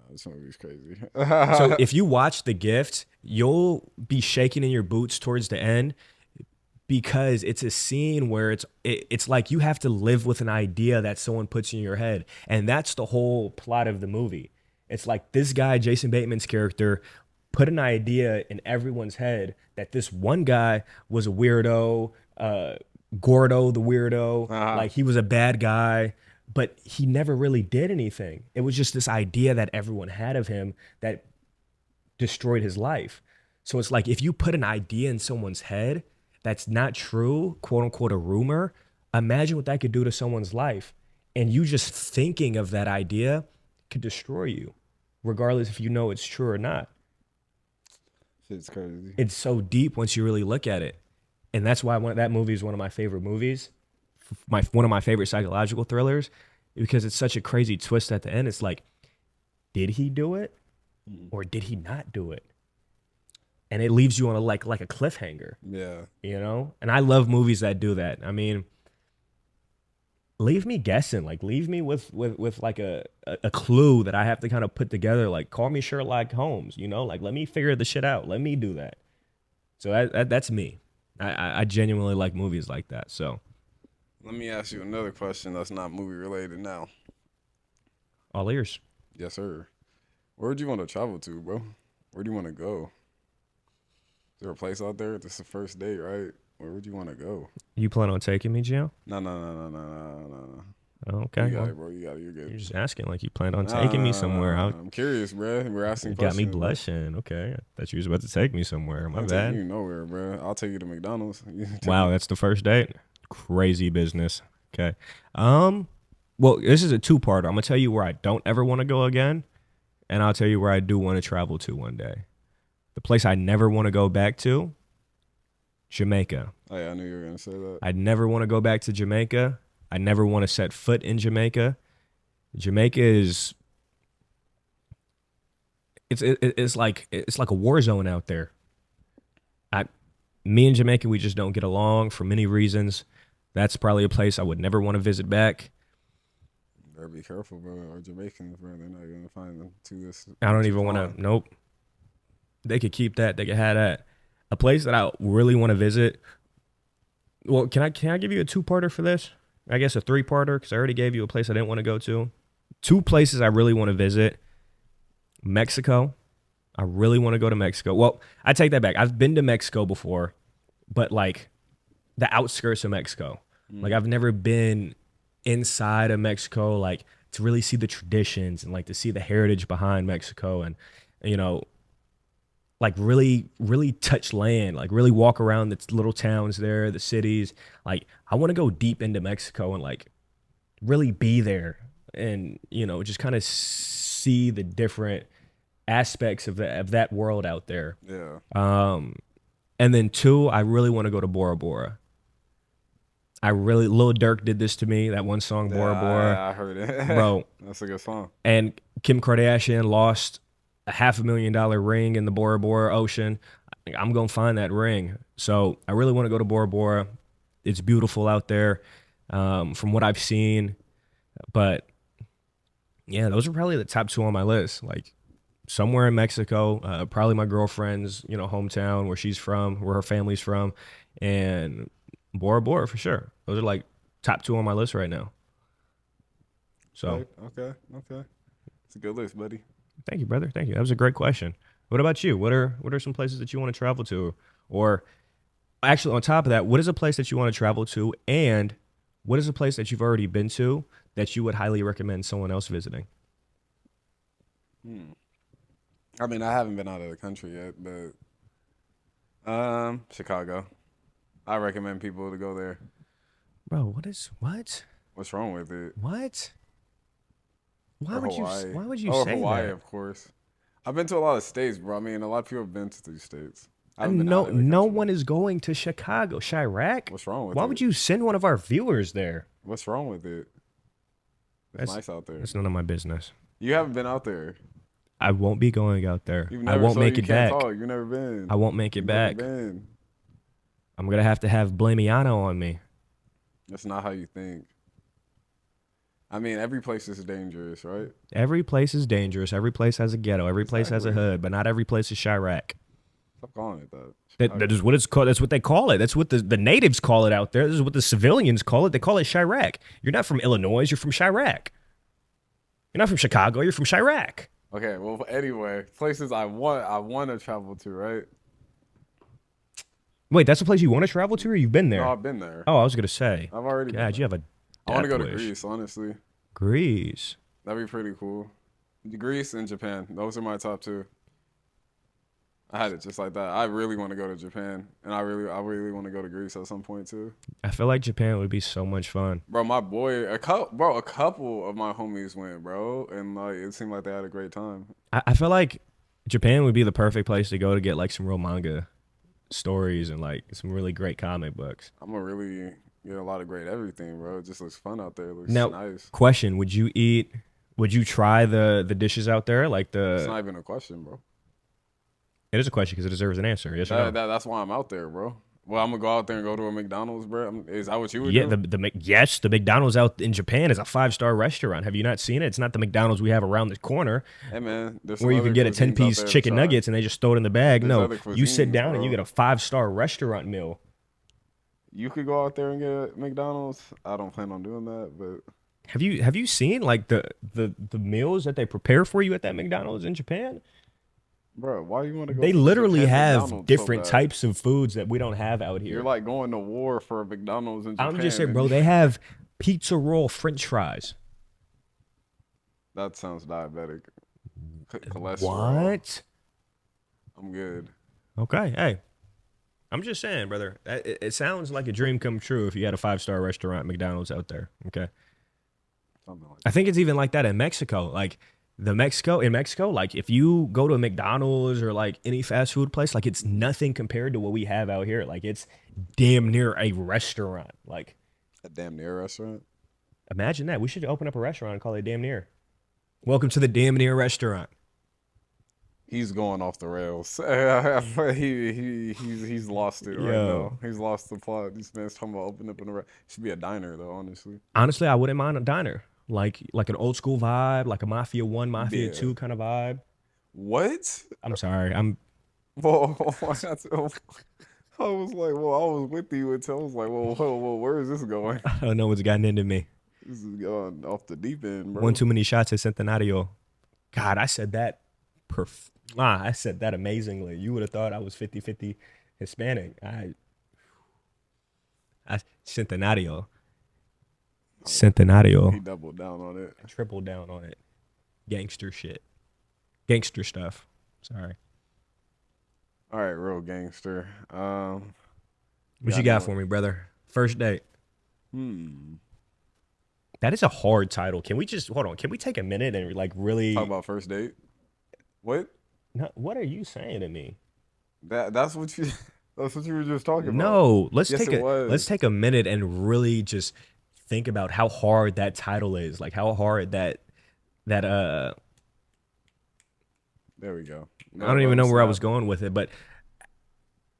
This movie's crazy. So if you watch The Gift, you'll be shaking in your boots towards the end because it's a scene where it's like you have to live with an idea that someone puts in your head. And that's the whole plot of the movie. It's like this guy, Jason Bateman's character, put an idea in everyone's head that this one guy was a weirdo, Gordo the weirdo, like he was a bad guy. But he never really did anything. It was just this idea that everyone had of him that destroyed his life. So it's like if you put an idea in someone's head that's not true, quote unquote, a rumor, imagine what that could do to someone's life. And you just thinking of that idea could destroy you, regardless if you know it's true or not. Shit's crazy. It's so deep once you really look at it. And that's why that movie is one of my favorite movies. One of my favorite psychological thrillers, because it's such a crazy twist at the end. It's like, did he do it or did he not do it? And it leaves you on like a cliffhanger. Yeah. You know? And I love movies that do that. I mean, leave me guessing. Like leave me with like a clue that I have to kind of put together. Like call me Sherlock Holmes, you know? Like let me figure the shit out. Let me do that. So that's me. I genuinely like movies like that. So let me ask you another question that's not movie related now. All ears. Yes, sir. Where would you want to travel to, bro? Where do you want to go? Is there a place out there? This is the first date, right? Where would you want to go? You plan on taking me, Gio? No. Oh, okay. You got it, bro. You got it. You're good. You're just asking like you planned on taking me somewhere. I'm curious, bro. We're asking you questions. Got me blushing. Bro. Okay. I thought you was about to take me somewhere. My I'm bad. taking you nowhere, bro. I'll take you to McDonald's. Wow, that's the first date? Crazy business. Okay. Well, this is a two-parter. I'm going to tell you where I don't ever want to go again, and I'll tell you where I do want to travel to one day. The place I never want to go back to, Jamaica. Oh, yeah, I knew you were going to say that. I never want to go back to Jamaica. I never want to set foot in Jamaica. Jamaica is it's like a war zone out there. Me and Jamaica, we just don't get along for many reasons. That's probably a place I would never want to visit back. Better be careful, bro. Or Jamaicans, bro. They're not gonna find them to this. I don't even want to. Nope. They could keep that. They could have that. A place that I really want to visit. Well, can I give you a two-parter for this? I guess a three-parter because I already gave you a place I didn't want to go to. Two places I really want to visit. Mexico. I really want to go to Mexico. Well, I take that back. I've been to Mexico before, but like the outskirts of Mexico. Like I've never been inside of Mexico, like to really see the traditions and like to see the heritage behind Mexico and you know, like really, really touch land, like really walk around the little towns there, the cities. Like I want to go deep into Mexico and like really be there and, just kind of see the different aspects of that world out there. Yeah. And then two, I really want to go to Bora Bora. Lil Durk did this to me, that one song, Bora Bora. I heard it. Bro. That's a good song. And Kim Kardashian lost a $500,000 ring in the Bora Bora ocean. I'm going to find that ring. So I really want to go to Bora Bora. It's beautiful out there from what I've seen. But yeah, those are probably the top two on my list. Like somewhere in Mexico, probably my girlfriend's, hometown, where she's from, where her family's from, and Bora Bora for sure. Those are like top two on my list right now. So okay, it's a good list, buddy. Thank you, brother. Thank you. That was a great question. What about you? What are some places that you want to travel to, or actually on top of that, what is a place that you want to travel to, and what is a place that you've already been to that you would highly recommend someone else visiting? I mean, I haven't been out of the country yet, but Chicago. I recommend people to go there. Bro, what? What's wrong with it? What? Why would you say Hawaii, that? Of course. I've been to a lot of states, bro. I mean, a lot of people have been to these states. No one is going to Chicago. Chirac? What's wrong with it? Why would you send one of our viewers there? What's wrong with it? It's nice out there. It's none of my business. You haven't been out there. I won't be going out there. I won't make it back. You've never been. I won't make it back. I'm going to have Blamiano on me. That's not how you think. I mean, every place is dangerous, right? Every place is dangerous. Every place has a ghetto. Every place has a hood, but not every place is Chirac. Stop calling it that. That is what it's called. That's what they call it. That's what the natives call it out there. This is what the civilians call it. They call it Chirac. You're not from Illinois. You're from Chirac. You're not from Chicago. You're from Chirac. Okay. Well, anyway, places I want to travel to, right? Wait, that's a place you want to travel to, or you've been there? No, I've been there. Oh, I was gonna say. I've already. God, you have a. I want to go to Greece, honestly. Greece. That'd be pretty cool. Greece and Japan. Those are my top two. I had it just like that. I really want to go to Japan, and I really want to go to Greece at some point too. I feel like Japan would be so much fun. Bro, my boy, a couple of my homies went, bro, and like it seemed like they had a great time. I feel like Japan would be the perfect place to go to get like some real manga stories and like some really great comic books. I'm gonna really get a lot of great everything, bro. It just looks fun out there. It looks nice. Question: would you try the dishes out there? Like It's not even a question, bro. It is a question because it deserves an answer. Yes or no? That's why I'm out there, bro. Well, I'm gonna go out there and go to a McDonald's, bro. Is that what you would do? Yeah, yes, the McDonald's out in Japan is a 5-star restaurant. Have you not seen it? It's not the McDonald's we have around the corner. Hey man, where you can get a 10-piece chicken nuggets and they just throw it in the bag. No, you sit down and you get a 5-star restaurant meal. You could go out there and get a McDonald's. I don't plan on doing that, but have you seen like the meals that they prepare for you at that McDonald's in Japan? Bro, why do you want to go? They literally have different types of foods that we don't have out here. You're like going to war for a McDonald's in Japan. I'm just saying, bro, they have pizza roll French fries. That sounds diabetic. Cholesterol. What? I'm good. Okay, hey. I'm just saying, brother. It sounds like a dream come true if you had a 5-star restaurant, McDonald's out there. Okay. Something like that. I think it's even like that in Mexico. Like in Mexico, like if you go to a McDonald's or like any fast food place, like it's nothing compared to what we have out here. Like it's damn near a restaurant. Like a damn near restaurant. Imagine that. We should open up a restaurant and call it Damn Near. Welcome to the Damn Near restaurant. He's going off the rails. He's lost it right now. He's lost the plot. This man's talking about opening up in a restaurant. It should be a diner though, honestly. Honestly, I wouldn't mind a diner. Like an old school vibe, like a Mafia 1, Mafia 2 kind of vibe. What? I'm sorry. I'm Well, I was like, well, I was with you until I was like, whoa, where is this going? I don't know what's gotten into me. This is going off the deep end, bro. One too many shots at Centenario. God, I said that I said that amazingly. You would have thought I was 50-50 Hispanic. I Centenario. Centenario. He doubled down on it. Tripled down on it. Gangster shit. Gangster stuff. Sorry. All right, real gangster. What you got for me, brother? First date. That is a hard title. Can we just hold on? Can we take a minute and like really talk about first date? What? No, what are you saying to me? That's what you were just talking about. No, let's take a minute and really just think about how hard that title is. Like how hard that there we go. I don't even know where I was going with it, but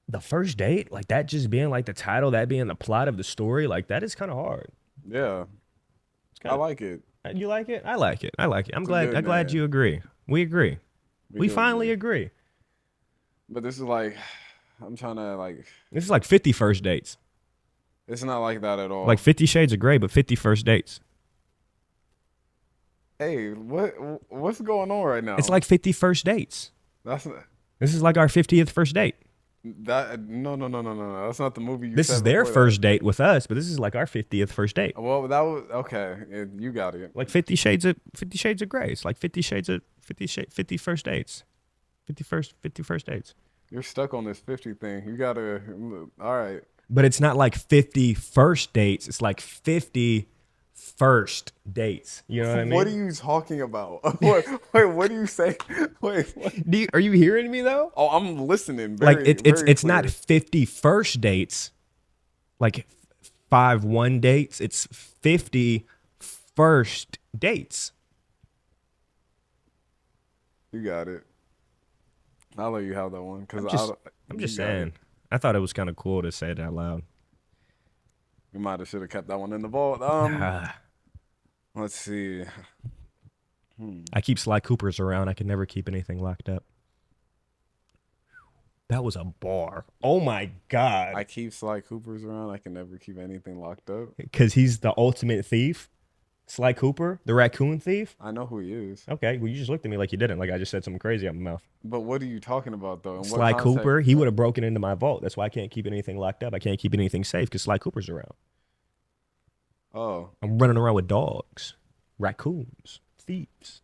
the first date, like that just being like the title, that being the plot of the story, like that is kind of hard. Yeah. I like it. You like it? I like it. I'm glad you agree. We agree. We finally agree. But this is like, I'm trying to like. This is like 50 first dates. It's not like that at all. Like 50 Shades of Grey, but 50 first dates. Hey, what's going on right now? It's like 50 first dates. This is like our 50th first date. No. That's not the movie. This is their first date with us, but this is like our 50th first date. Well, that was okay. You got it. Like 50 Shades of Grey. It's like 50 first dates. 50 first dates. You're stuck on this 50 thing. You gotta. All right. But it's not like 50 first dates. It's like 50 first dates. You know what I mean? What are you talking about? Wait, what do you say? Wait, what? Are you hearing me though? Oh, I'm listening. It's not 50 first dates, like 5-1 dates. It's 50 first dates. You got it. I'll let you have that one because I'm just saying. I thought it was kind of cool to say it out loud. We might have should have kept that one in the vault. Let's see. I keep Sly Coopers around. I can never keep anything locked up. That was a bar. Oh my God. I keep Sly Coopers around. I can never keep anything locked up. Because he's the ultimate thief. Sly Cooper, the raccoon thief. I know who he is. Okay, well you just looked at me like you didn't. Like I just said something crazy out my mouth. But what are you talking about though? Sly Cooper, he would have broken into my vault. That's why I can't keep anything locked up. I can't keep anything safe because Sly Cooper's around. Oh. I'm running around with dogs, raccoons, thieves.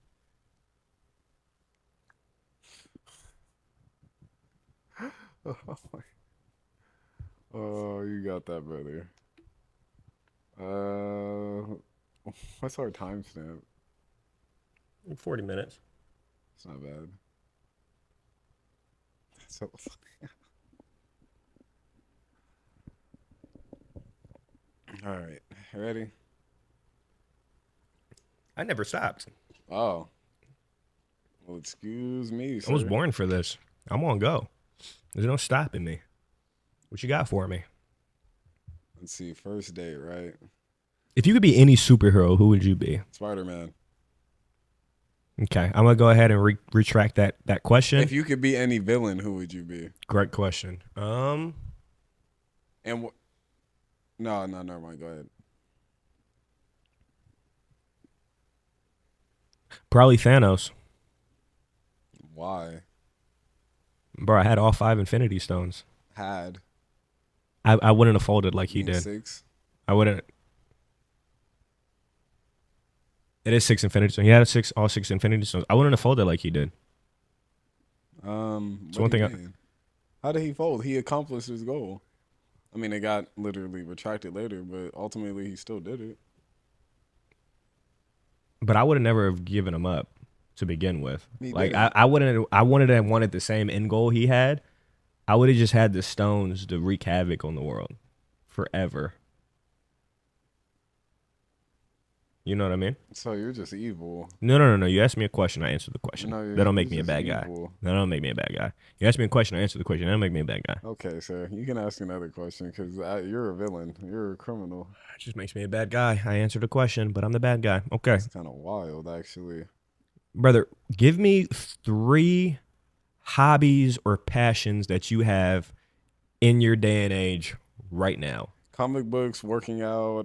Oh, you got that, brother. What's our timestamp? 40 minutes. It's not bad. So all right, ready? I never stopped. Oh. Well, excuse me, sir. I was born for this. I'm on go. There's no stopping me. What you got for me? Let's see. First date, right? If you could be any superhero, who would you be? Spider-Man. Okay, I'm gonna go ahead and retract that question. If you could be any villain, who would you be? Great question. And no, never mind. Go ahead. Probably Thanos. Why? Bro, I had all 5 Infinity Stones. I wouldn't have folded like he did. 6? I wouldn't. It is 6 Infinity Stones. He had all 6 Infinity Stones. I wouldn't have folded like he did. So one thing. How did he fold? He accomplished his goal. I mean, it got literally retracted later, but ultimately he still did it. But I would have never have given him up to begin with. I wouldn't. I wanted the same end goal he had. I would have just had the stones to wreak havoc on the world forever. You know what I mean? So you're just evil. No. You asked me a question, I answered the question. That don't make me a bad guy. That don't make me a bad guy. You asked me a question, I answered the question. That don't make me a bad guy. Okay, sir. You can ask another question because you're a villain. You're a criminal. It just makes me a bad guy. I answered a question, but I'm the bad guy. Okay. It's kind of wild, actually. Brother, give me 3 hobbies or passions that you have in your day and age right now? Comic books, working out.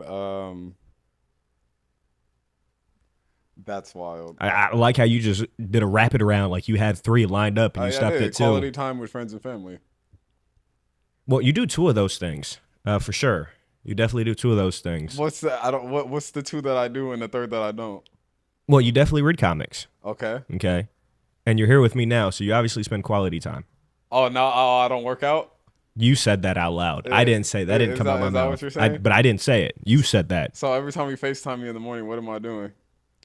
That's wild. I like how you just did a rapid round. Like you had 3 lined up and you stopped at 2. Quality time with friends and family. Well, you do 2 of those things for sure. You definitely do 2 of those things. What's the 2 that I do and the 3rd that I don't? Well, you definitely read comics. Okay. Okay. And you're here with me now, so you obviously spend quality time. Oh, no, I don't work out? You said that out loud. I didn't say that. That didn't come out my mouth. Is that what you're saying? But I didn't say it. You said that. So every time you FaceTime me in the morning, what am I doing?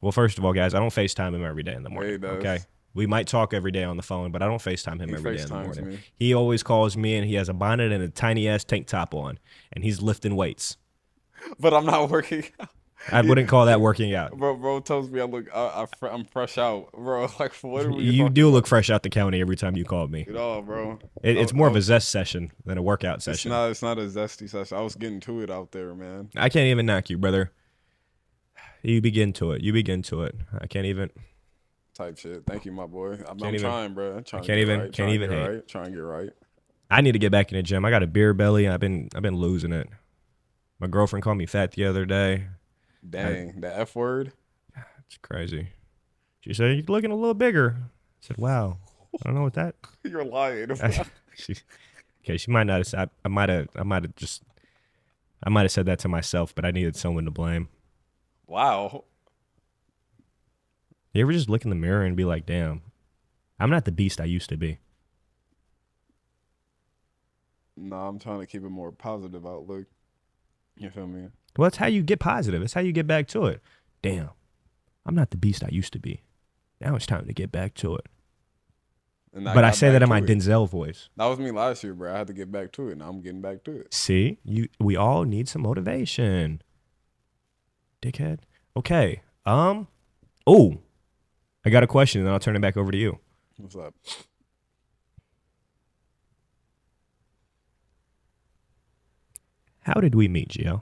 Well, first of all, guys, I don't FaceTime him every day in the morning. Yeah, he does. Okay. We might talk every day on the phone, but I don't FaceTime him every day in the morning. Me. He always calls me, and he has a bonnet and a tiny-ass tank top on, and he's lifting weights. But I'm not working out. I wouldn't call that working out. Bro tells me I'm fresh out. Bro, like, what are we You do look fresh out the county every time you call me. No, bro. It's more of a zest session than a workout session. It's not a zesty session. I was getting to it out there, man. I can't even knock you, brother. You begin to it. I can't even. Type shit. Thank you, my boy. I'm trying, bro. I'm trying. Can't even hate. Right. Trying to get right. I need to get back in the gym. I got a beer belly. I've been losing it. My girlfriend called me fat the other day. Dang, the F word. It's crazy. She said, "You're looking a little bigger." I said, "Wow, I don't know what that." You're lying. She might not have. I might have said that to myself, but I needed someone to blame. Wow. You ever just look in the mirror and be like, "Damn, I'm not the beast I used to be." No, I'm trying to keep a more positive outlook. You feel me? Well, that's how you get positive. That's how you get back to it. Damn, I'm not the beast I used to be. Now it's time to get back to it. But I say that in my Denzel voice. That was me last year, bro. I had to get back to it. Now I'm getting back to it. See, we all need some motivation. Dickhead. Okay. Oh, I got a question, and then I'll turn it back over to you. What's up? How did we meet, Gio?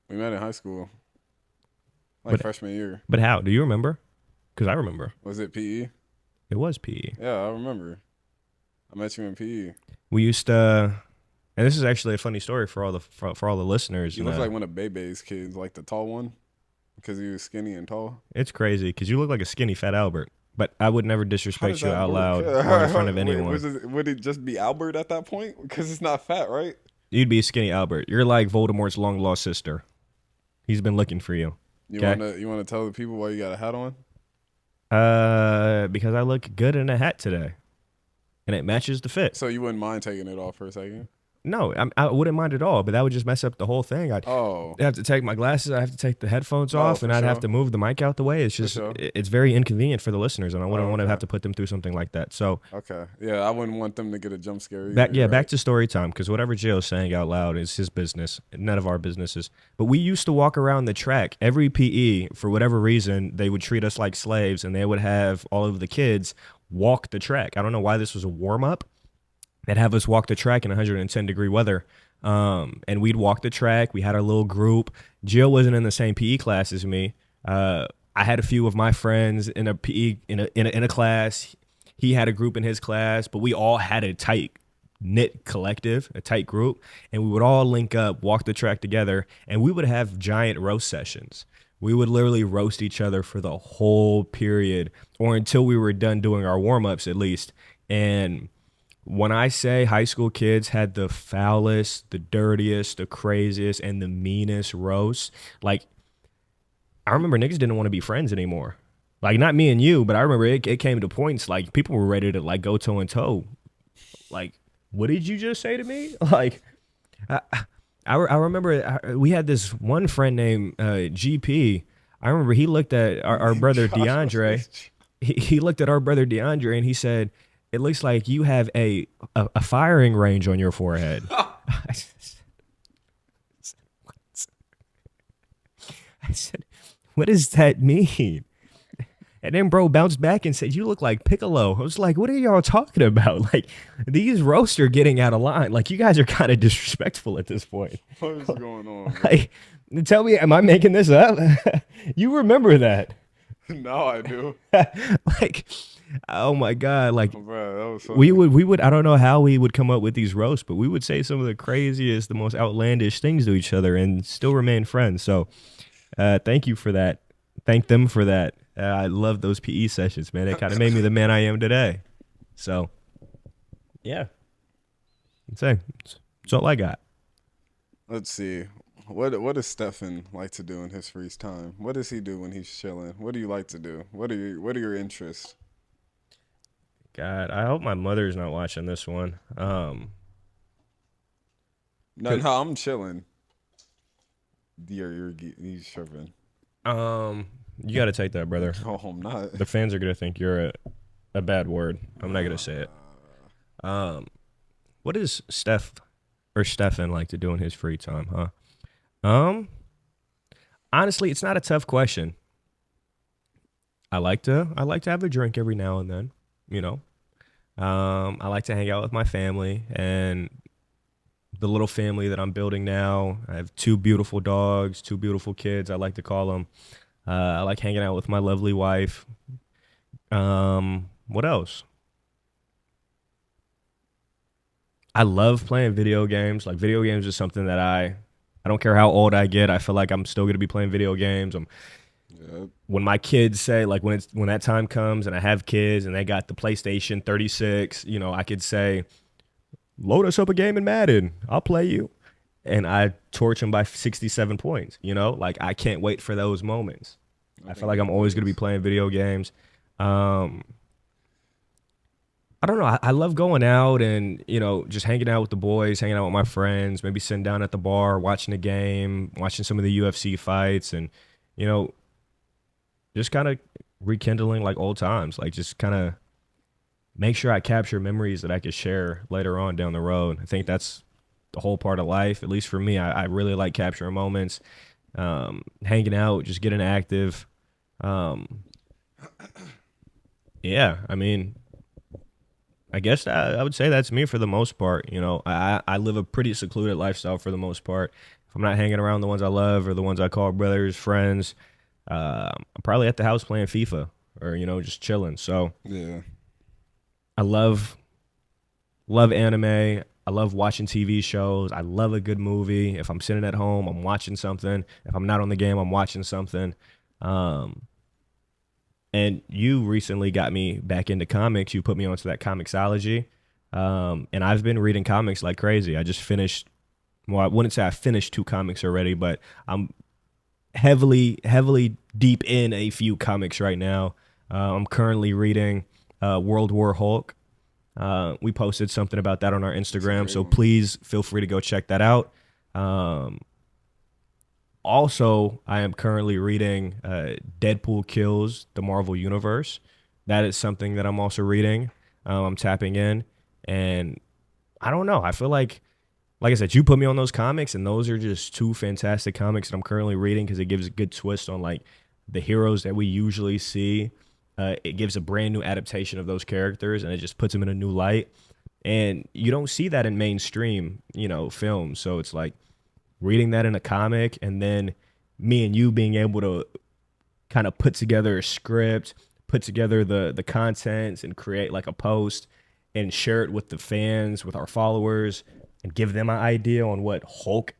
We met in high school, freshman year. But how? Do you remember? Because I remember. Was it PE? It was PE. Yeah, I remember. I met you in PE. We used to, and this is actually a funny story for all the listeners. You look like one of Bebe's kids, like the tall one, because he was skinny and tall. It's crazy because you look like a skinny fat Albert. But I would never disrespect you out loud or in front of anyone. Would it just be Albert at that point? Because it's not fat, right? You'd be skinny Albert. You're like Voldemort's long lost sister. He's been looking for you. You wanna tell the people why you got a hat on? Because I look good in a hat today, and it matches the fit. So you wouldn't mind taking it off for a second? No, I wouldn't mind at all, but that would just mess up the whole thing. I'd have to take my glasses, I'd have to take the headphones off, and I'd have to move the mic out the way. It's just, it's very inconvenient for the listeners, and I wouldn't want to have to put them through something like that. So okay, yeah, I wouldn't want them to get a jump scare. Back to story time, because whatever Gio's saying out loud is his business, none of our businesses. But we used to walk around the track every PE for whatever reason. They would treat us like slaves, and they would have all of the kids walk the track. I don't know why this was a warm up. They'd have us walk the track in 110-degree weather, and we'd walk the track. We had our little group. Gio wasn't in the same PE class as me. I had a few of my friends in a PE in a class. He had a group in his class, but we all had a tight knit collective, a tight group, and we would all link up, walk the track together, and we would have giant roast sessions. We would literally roast each other for the whole period, or until we were done doing our warm-ups at least. And when I say high school kids had the foulest, the dirtiest, the craziest, and the meanest roast, like, I remember niggas didn't want to be friends anymore. Like, not me and you, but I remember it came to points, like, people were ready to, like, go toe and toe. Like, what did you just say to me? Like, I remember we had this one friend named GP. I remember he looked at our brother DeAndre. He looked at our brother DeAndre, and he said, "It looks like you have a firing range on your forehead." I said, "What does that mean?" And then bro bounced back and said, "You look like Piccolo." I was like, "What are y'all talking about? Like, these roasts are getting out of line. Like, you guys are kind of disrespectful at this point." What is going on? Like, tell me, am I making this up? You remember that? No, I do. Like, oh my God. Like, bro, we would. I don't know how we would come up with these roasts, but we would say some of the craziest, the most outlandish things to each other, and still remain friends. So, thank you for that. Thank them for that. I love those PE sessions, man. It kind of made me the man I am today. So, yeah. That's all I got. Let's see. What does Stefan like to do in his free time? What does he do when he's chilling? What do you like to do? What are your interests? God, I hope my mother's not watching this one. No, I'm chilling. He's tripping. You got to take that, brother. No, I'm not. The fans are gonna think you're a bad word. I'm not gonna say it. What does Stefan like to do in his free time, huh? Honestly, it's not a tough question. I like to have a drink every now and then, you know. I like to hang out with my family and the little family that I'm building now. I have 2 beautiful dogs, 2 beautiful kids, I like to call them. I like hanging out with my lovely wife. What else? I love playing video games. Like, video games is something that I don't care how old I get, I feel like I'm still going to be playing video games. When my kids say, like, when that time comes and I have kids and they got the PlayStation 36, you know, I could say, load us up a game in Madden. I'll play you. And I torch them by 67 points, you know? Like, I can't wait for those moments. I feel like I'm always going to be playing video games. I don't know. I love going out and, you know, just hanging out with the boys, hanging out with my friends, maybe sitting down at the bar, watching a game, watching some of the UFC fights, and, you know, just kind of rekindling like old times. Like, just kind of make sure I capture memories that I could share later on down the road. I think that's the whole part of life. At least for me, I really like capturing moments, hanging out, just getting active. Yeah, I mean, I guess I would say that's me for the most part. You know, I live a pretty secluded lifestyle for the most part. If I'm not hanging around the ones I love or the ones I call brothers, friends, I'm probably at the house playing FIFA or, you know, just chilling. So yeah, I love anime. I love watching TV shows. I love a good movie. If I'm sitting at home, I'm watching something. If I'm not on the game, I'm watching something. And you recently got me back into comics. You put me onto that comiXology. And I've been reading comics like crazy. I just finished, well, I wouldn't say I finished 2 comics already, but I'm heavily deep in a few comics right now. I'm currently reading World War Hulk. We posted something about that on our Instagram, so please feel free to go check that out. Also, I am currently reading Deadpool Kills the Marvel Universe. That is something that I'm also reading. I'm tapping in, and I don't know. I feel like I said, you put me on those comics, and those are just 2 fantastic comics that I'm currently reading because it gives a good twist on like the heroes that we usually see. It gives a brand new adaptation of those characters, and it just puts them in a new light. And you don't see that in mainstream, you know, films. So it's like reading that in a comic, and then me and you being able to kind of put together a script, put together the contents, and create like a post and share it with the fans, with our followers, and give them an idea on what Hulk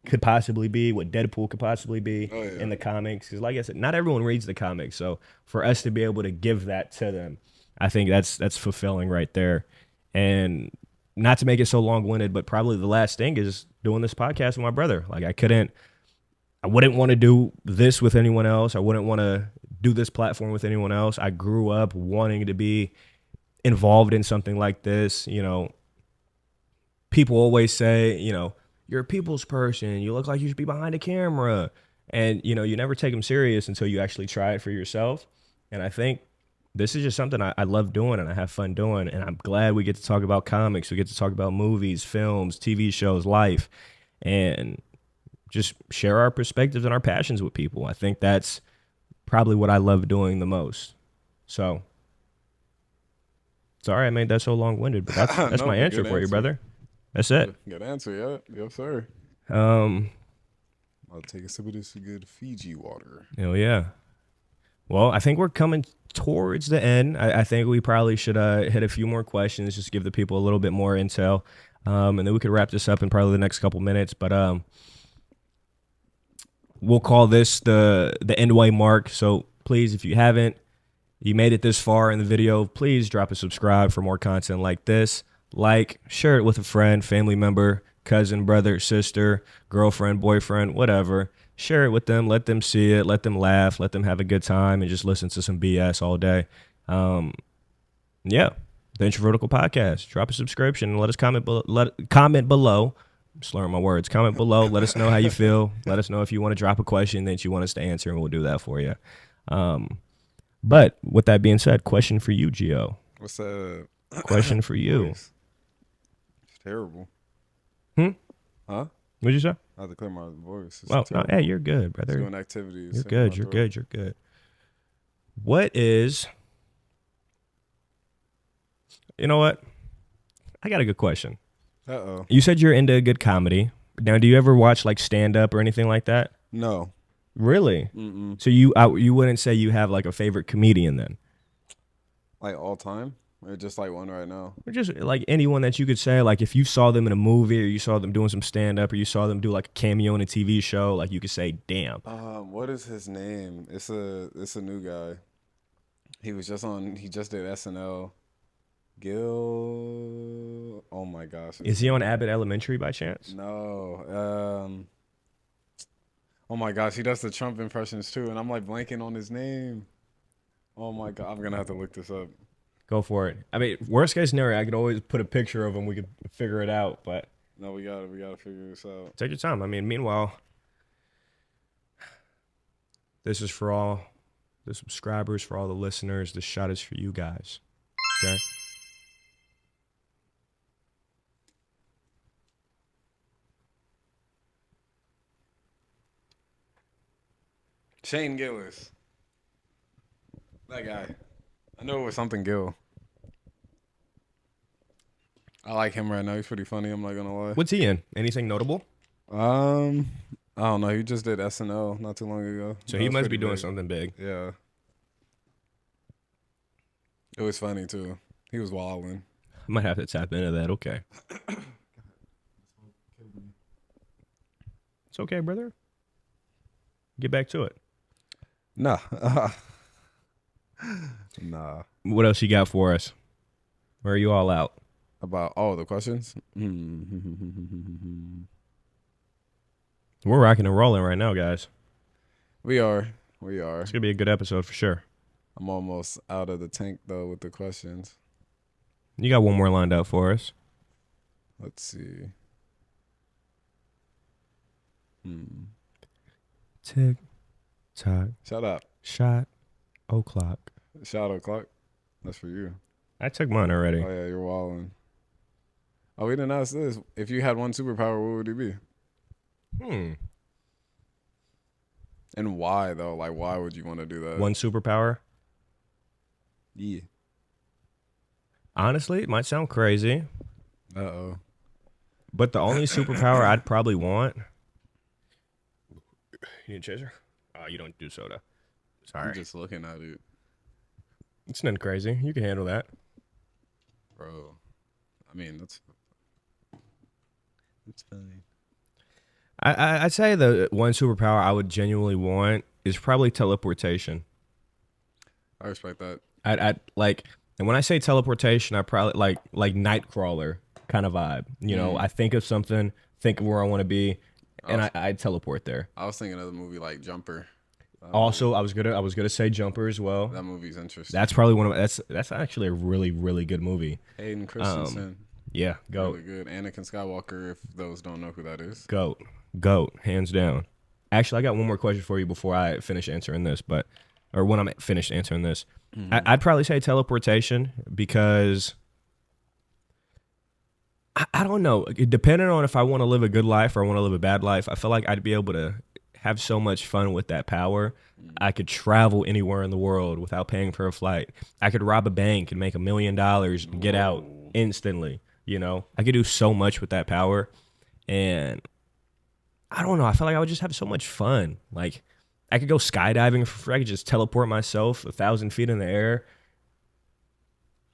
could possibly be, what Deadpool could possibly be in the comics. Because like I said, not everyone reads the comics. So for us to be able to give that to them, I think that's fulfilling right there. And not to make it so long-winded, but probably the last thing is doing this podcast with my brother. Like, I wouldn't want to do this with anyone else. I wouldn't want to do this platform with anyone else. I grew up wanting to be involved in something like this. You know, people always say, you know, you're a people's person. You look like you should be behind a camera. And, you know, you never take them serious until you actually try it for yourself. And I think this is just something I love doing and I have fun doing. And I'm glad we get to talk about comics. We get to talk about movies, films, TV shows, life, and just share our perspectives and our passions with people. I think that's probably what I love doing the most. So, sorry I made that so long-winded, but that's no, my answer for you, brother. That's it. Good answer, yeah. Yes, sir. I'll take a sip of this good Fiji water. Hell yeah. Well, I think we're coming towards the end. I think we probably should hit a few more questions, just give the people a little bit more intel, and then we could wrap this up in probably the next couple minutes. But we'll call this the end way mark. So please, if you haven't, you made it this far in the video, please drop a subscribe for more content like this. Like, share it with a friend, family member, cousin, brother, sister, girlfriend, boyfriend, whatever. Share it with them. Let them see it. Let them laugh. Let them have a good time and just listen to some BS all day. Yeah, the Introvertical Podcast. Drop a subscription and let us comment. Comment below. I'm slurring my words. Comment below. Let us know how you feel. Let us know if you want to drop a question that you want us to answer, and we'll do that for you. But with that being said, question for you, Gio. What's that? Question for you. It's terrible. Huh? What'd you say? I have to clear my voice. Well, no, hey, you're good, brother. Doing activities. You're good. You're good. You're good. What is? You know what? I got a good question. Uh-oh. You said you're into a good comedy. Now, do you ever watch like stand up or anything like that? No. Really? Mm-mm. So you wouldn't say you have like a favorite comedian then? Like all time? Or just like one right now? Or just like anyone that you could say, like if you saw them in a movie or you saw them doing some stand up or you saw them do like a cameo in a TV show, like you could say, damn. What is his name? It's a new guy. He just did SNL. Gil. Oh my gosh. Is he on Abbott Elementary by chance? No. Oh my gosh, he does the Trump impressions too, and I'm like blanking on his name. Oh my god, I'm gonna have to look this up. Go for it. I mean, worst case scenario, I could always put a picture of him. We could figure it out, but no, we gotta figure this out. Take your time. I mean, meanwhile, this is for all the subscribers, for all the listeners. This shot is for you guys. Okay. Shane Gillis. That guy. I know it was something Gill. I like him right now. He's pretty funny. I'm not gonna lie. What's he in? Anything notable? I don't know. He just did SNL not too long ago. So he must be doing something big. Yeah. It was funny too. He was wilding. I might have to tap into that. Okay. It's okay, brother. Get back to it. Nah. Nah. What else you got for us? Where are you all out? About all the questions? We're rocking and rolling right now, guys. We are. It's going to be a good episode for sure. I'm almost out of the tank, though, with the questions. You got one more lined up for us. Let's see. Tick, tock. Shut up. Shot o'clock. Shot o'clock? That's for you. I took mine already. Oh, yeah, you're wilding. Oh, we didn't ask this. If you had one superpower, what would it be? And why, though? Like, why would you want to do that? One superpower? Yeah. Honestly, it might sound crazy. Uh-oh. But the only superpower I'd probably want... You need a chaser? Oh, you don't do soda. Sorry. I'm just looking at it. It's nothing crazy. You can handle that. Bro. I mean, that's fine. I'd say the one superpower I would genuinely want is probably teleportation. I respect that. I'd like, and when I say teleportation, I probably like Nightcrawler kind of vibe. You know, I think of something, think of where I want to be, and I teleport there. I was thinking of the movie like Jumper. Also, I was gonna say Jumper as well. That movie's interesting. That's probably one of that's actually a really, really good movie. Hayden Christensen. Yeah, GOAT. Really good. Anakin Skywalker, if those don't know who that is. GOAT, hands down. Actually, I got one more question for you before I finish answering this, or when I'm finished answering this. I'd probably say teleportation because I don't know. Depending on if I want to live a good life or I want to live a bad life, I feel like I'd be able to have so much fun with that power. I could travel anywhere in the world without paying for a flight. I could rob a bank and make $1 million and get out instantly. You know, I could do so much with that power. And I don't know. I feel like I would just have so much fun. Like, I could go skydiving for free. I could just teleport myself 1,000 feet in the air,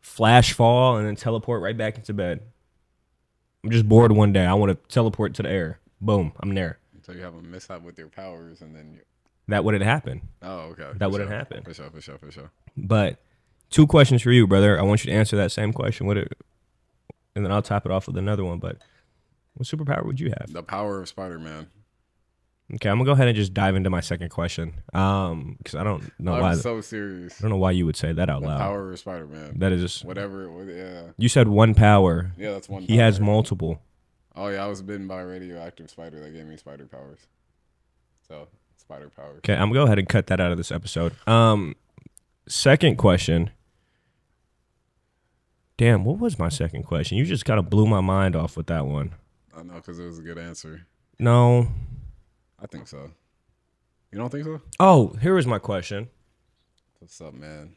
flash fall, and then teleport right back into bed. I'm just bored one day. I want to teleport to the air. Boom, I'm there. So you have a mishap with your powers, and then that wouldn't happen. Oh, okay. That wouldn't happen. For sure. But 2 questions for you, brother. I want you to answer that same question. And then I'll top it off with another one. But what superpower would you have? The power of Spider-Man. Okay, I'm gonna go ahead and just dive into my second question. Because I don't know why. I'm so serious. I don't know why you would say that out loud. The power of Spider-Man. That is just whatever. Yeah. You said one power. Yeah, that's one. He has multiple. Oh yeah, I was bitten by a radioactive spider that gave me spider powers. So spider powers. Okay, I'm gonna go ahead and cut that out of this episode. Second question. Damn, what was my second question? You just kind of blew my mind off with that one. I know, because it was a good answer. No. I think so. You don't think so? Oh, here was my question. What's up, man?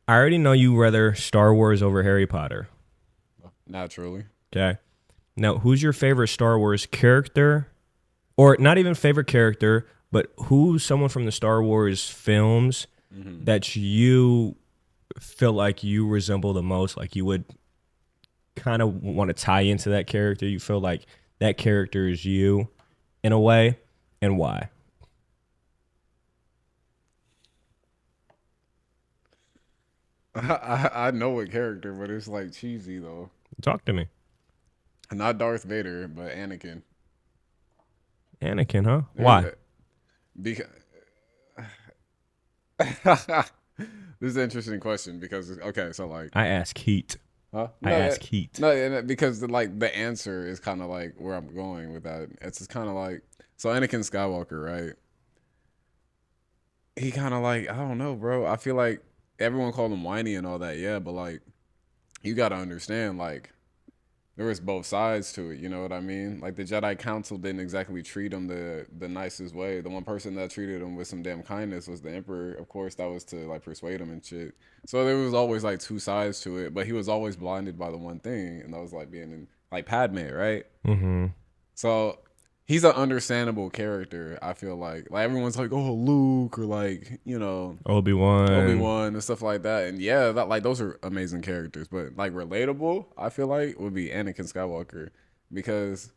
I already know you rather Star Wars over Harry Potter. Naturally. Okay. Now, who's your favorite Star Wars character? Or not even favorite character, but who's someone from the Star Wars films that you feel like you resemble the most? Like you would kind of want to tie into that character. You feel like that character is you in a way, and why? I know what character, but it's like cheesy though. Talk to me. Not Darth Vader, but Anakin. Anakin, huh? Why? Because this is an interesting question because so like I ask Heat. Huh? I ask Heat. No, because the answer is kind of like where I'm going with that. It's just kind of like, so Anakin Skywalker, right? He kind of like, I don't know, bro. I feel like everyone called him whiny and all that, yeah, but like you got to understand, like there was both sides to it, you know what I mean? Like the Jedi Council didn't exactly treat him the nicest way. The one person that treated him with some damn kindness was the Emperor. Of course, that was to like persuade him and shit. So there was always like 2 sides to it, but he was always blinded by the one thing, and that was like being in like Padme, right? Mm-hmm. So he's an understandable character. I feel like everyone's like, oh, Luke, or like, you know, Obi-Wan and stuff like that. And yeah, that like those are amazing characters, but like relatable, I feel like would be Anakin Skywalker, because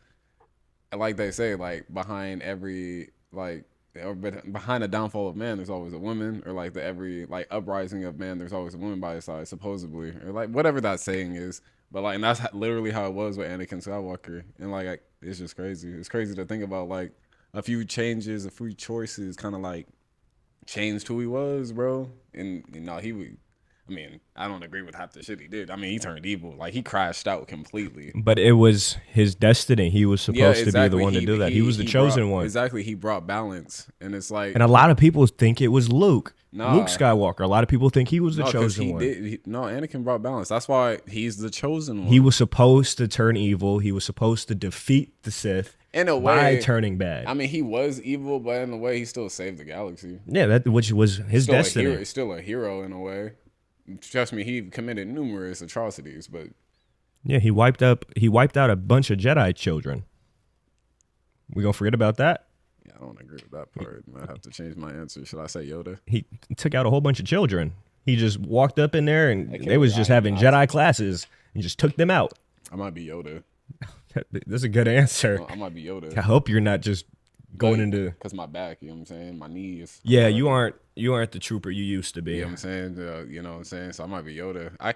like they say, like behind every behind the downfall of man, there's always a woman, or like every like uprising of man, there's always a woman by his side, supposedly, or like whatever that saying is. But like, and that's literally how it was with Anakin Skywalker, and like it's just crazy. It's crazy to think about like a few changes, a few choices, kind of like changed who he was, bro. And you know, I mean, I don't agree with half the shit he did. I mean, he turned evil. Like, he crashed out completely. But it was his destiny. He was supposed to be the one to do that. He was the chosen one. Exactly. He brought balance. And it's like... And a lot of people think it was Luke. Luke Skywalker. A lot of people think he was the chosen one. Anakin brought balance. That's why he's the chosen one. He was supposed to turn evil. He was supposed to defeat the Sith. In a way, by turning bad. I mean, he was evil, but in a way, he still saved the galaxy. Yeah, which was his destiny. He's still a hero in a way. Trust me, he committed numerous atrocities, but yeah, he wiped out a bunch of Jedi children. We gonna forget about that? Yeah, I don't agree with that part. I might have to change my answer. Should I say Yoda? He took out a whole bunch of children. He just walked up in there and they was just having Jedi classes and just took them out. I might be Yoda. That's a good answer. I might be Yoda. I hope you're not just going into... Because my back, you know what I'm saying? My knees. Yeah, you aren't the trooper you used to be. You know what I'm saying? You know what I'm saying? So I might be Yoda. I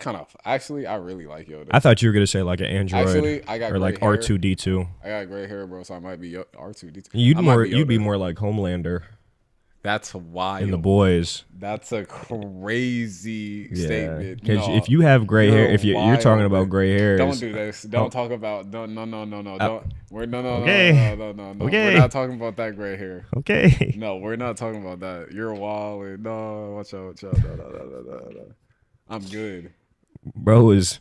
really like Yoda. I thought you were going to say like an android. Actually, I got or like hair. R2-D2. I got gray hair, bro, so I might be R2-D2. You'd be more like Homelander. That's wild. In The Boys. That's a crazy statement. Because if you have gray hair, if you're talking about gray hairs, don't do this. Don't talk about. No. Don't. We're no. Okay. No. Okay. We're not talking about that gray hair. Okay. No, we're not talking about that. You're wild. No, watch out. No. I'm good. Bro is.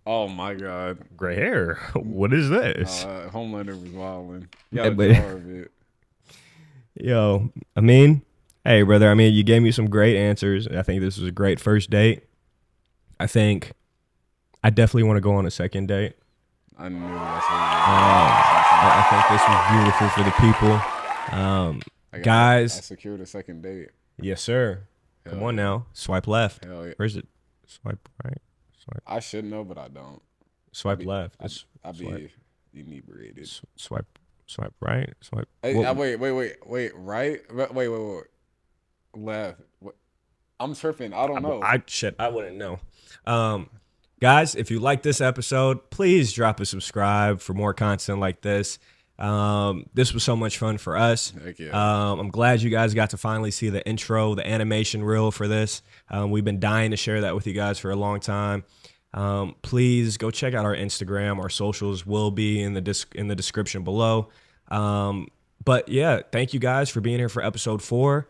Oh my God. Gray hair. What is this? Homelander was wilding. Yeah, of it. Yo, I mean, hey, brother, you gave me some great answers. I think this was a great first date. I think I definitely want to go on a second date. I knew that's what you were I think this was beautiful for the people. Guys. I secured a second date. Yes, sir. Come on now. Swipe left. Hell yeah. Where's it? Swipe right. Swipe. I should know, but I don't. Swipe left. I be inebriated. Swipe right. Swipe. Wait. Right. Wait. Left. I'm tripping. I don't know. I wouldn't know. Guys, if you like this episode, please drop a subscribe for more content like this. This was so much fun for us. Heck yeah. I'm glad you guys got to finally see the intro, the animation reel for this. We've been dying to share that with you guys for a long time. Please go check out our Instagram. Our socials will be in the description below. But yeah, thank you guys for being here for episode 4.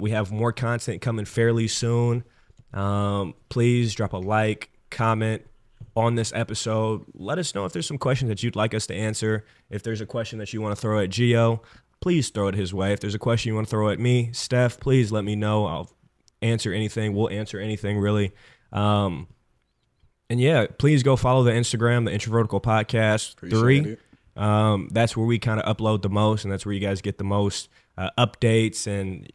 We have more content coming fairly soon. Please drop a like, comment on this episode. Let us know if there's some questions that you'd like us to answer. If there's a question that you want to throw at Gio, please throw it his way. If there's a question you want to throw at me, Steph, please let me know. I'll answer anything. We'll answer anything, really. And yeah, please go follow the Instagram, the Introvertical Podcast 3. That's where we kind of upload the most, and that's where you guys get the most updates and,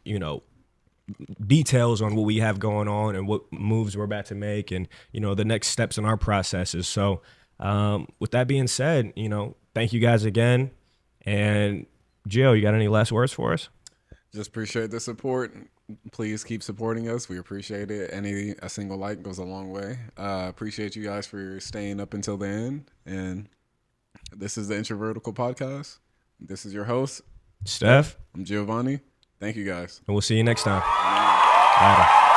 details on what we have going on and what moves we're about to make and, the next steps in our processes. So with that being said, thank you guys again. And Gio, you got any last words for us? Just appreciate the support. Please keep supporting us. We appreciate it. A single like goes a long way. Appreciate you guys for staying up until the end. And this is the Introvertical Podcast. This is your host, Steph. I'm Giovanni. Thank you guys. And we'll see you next time. Later.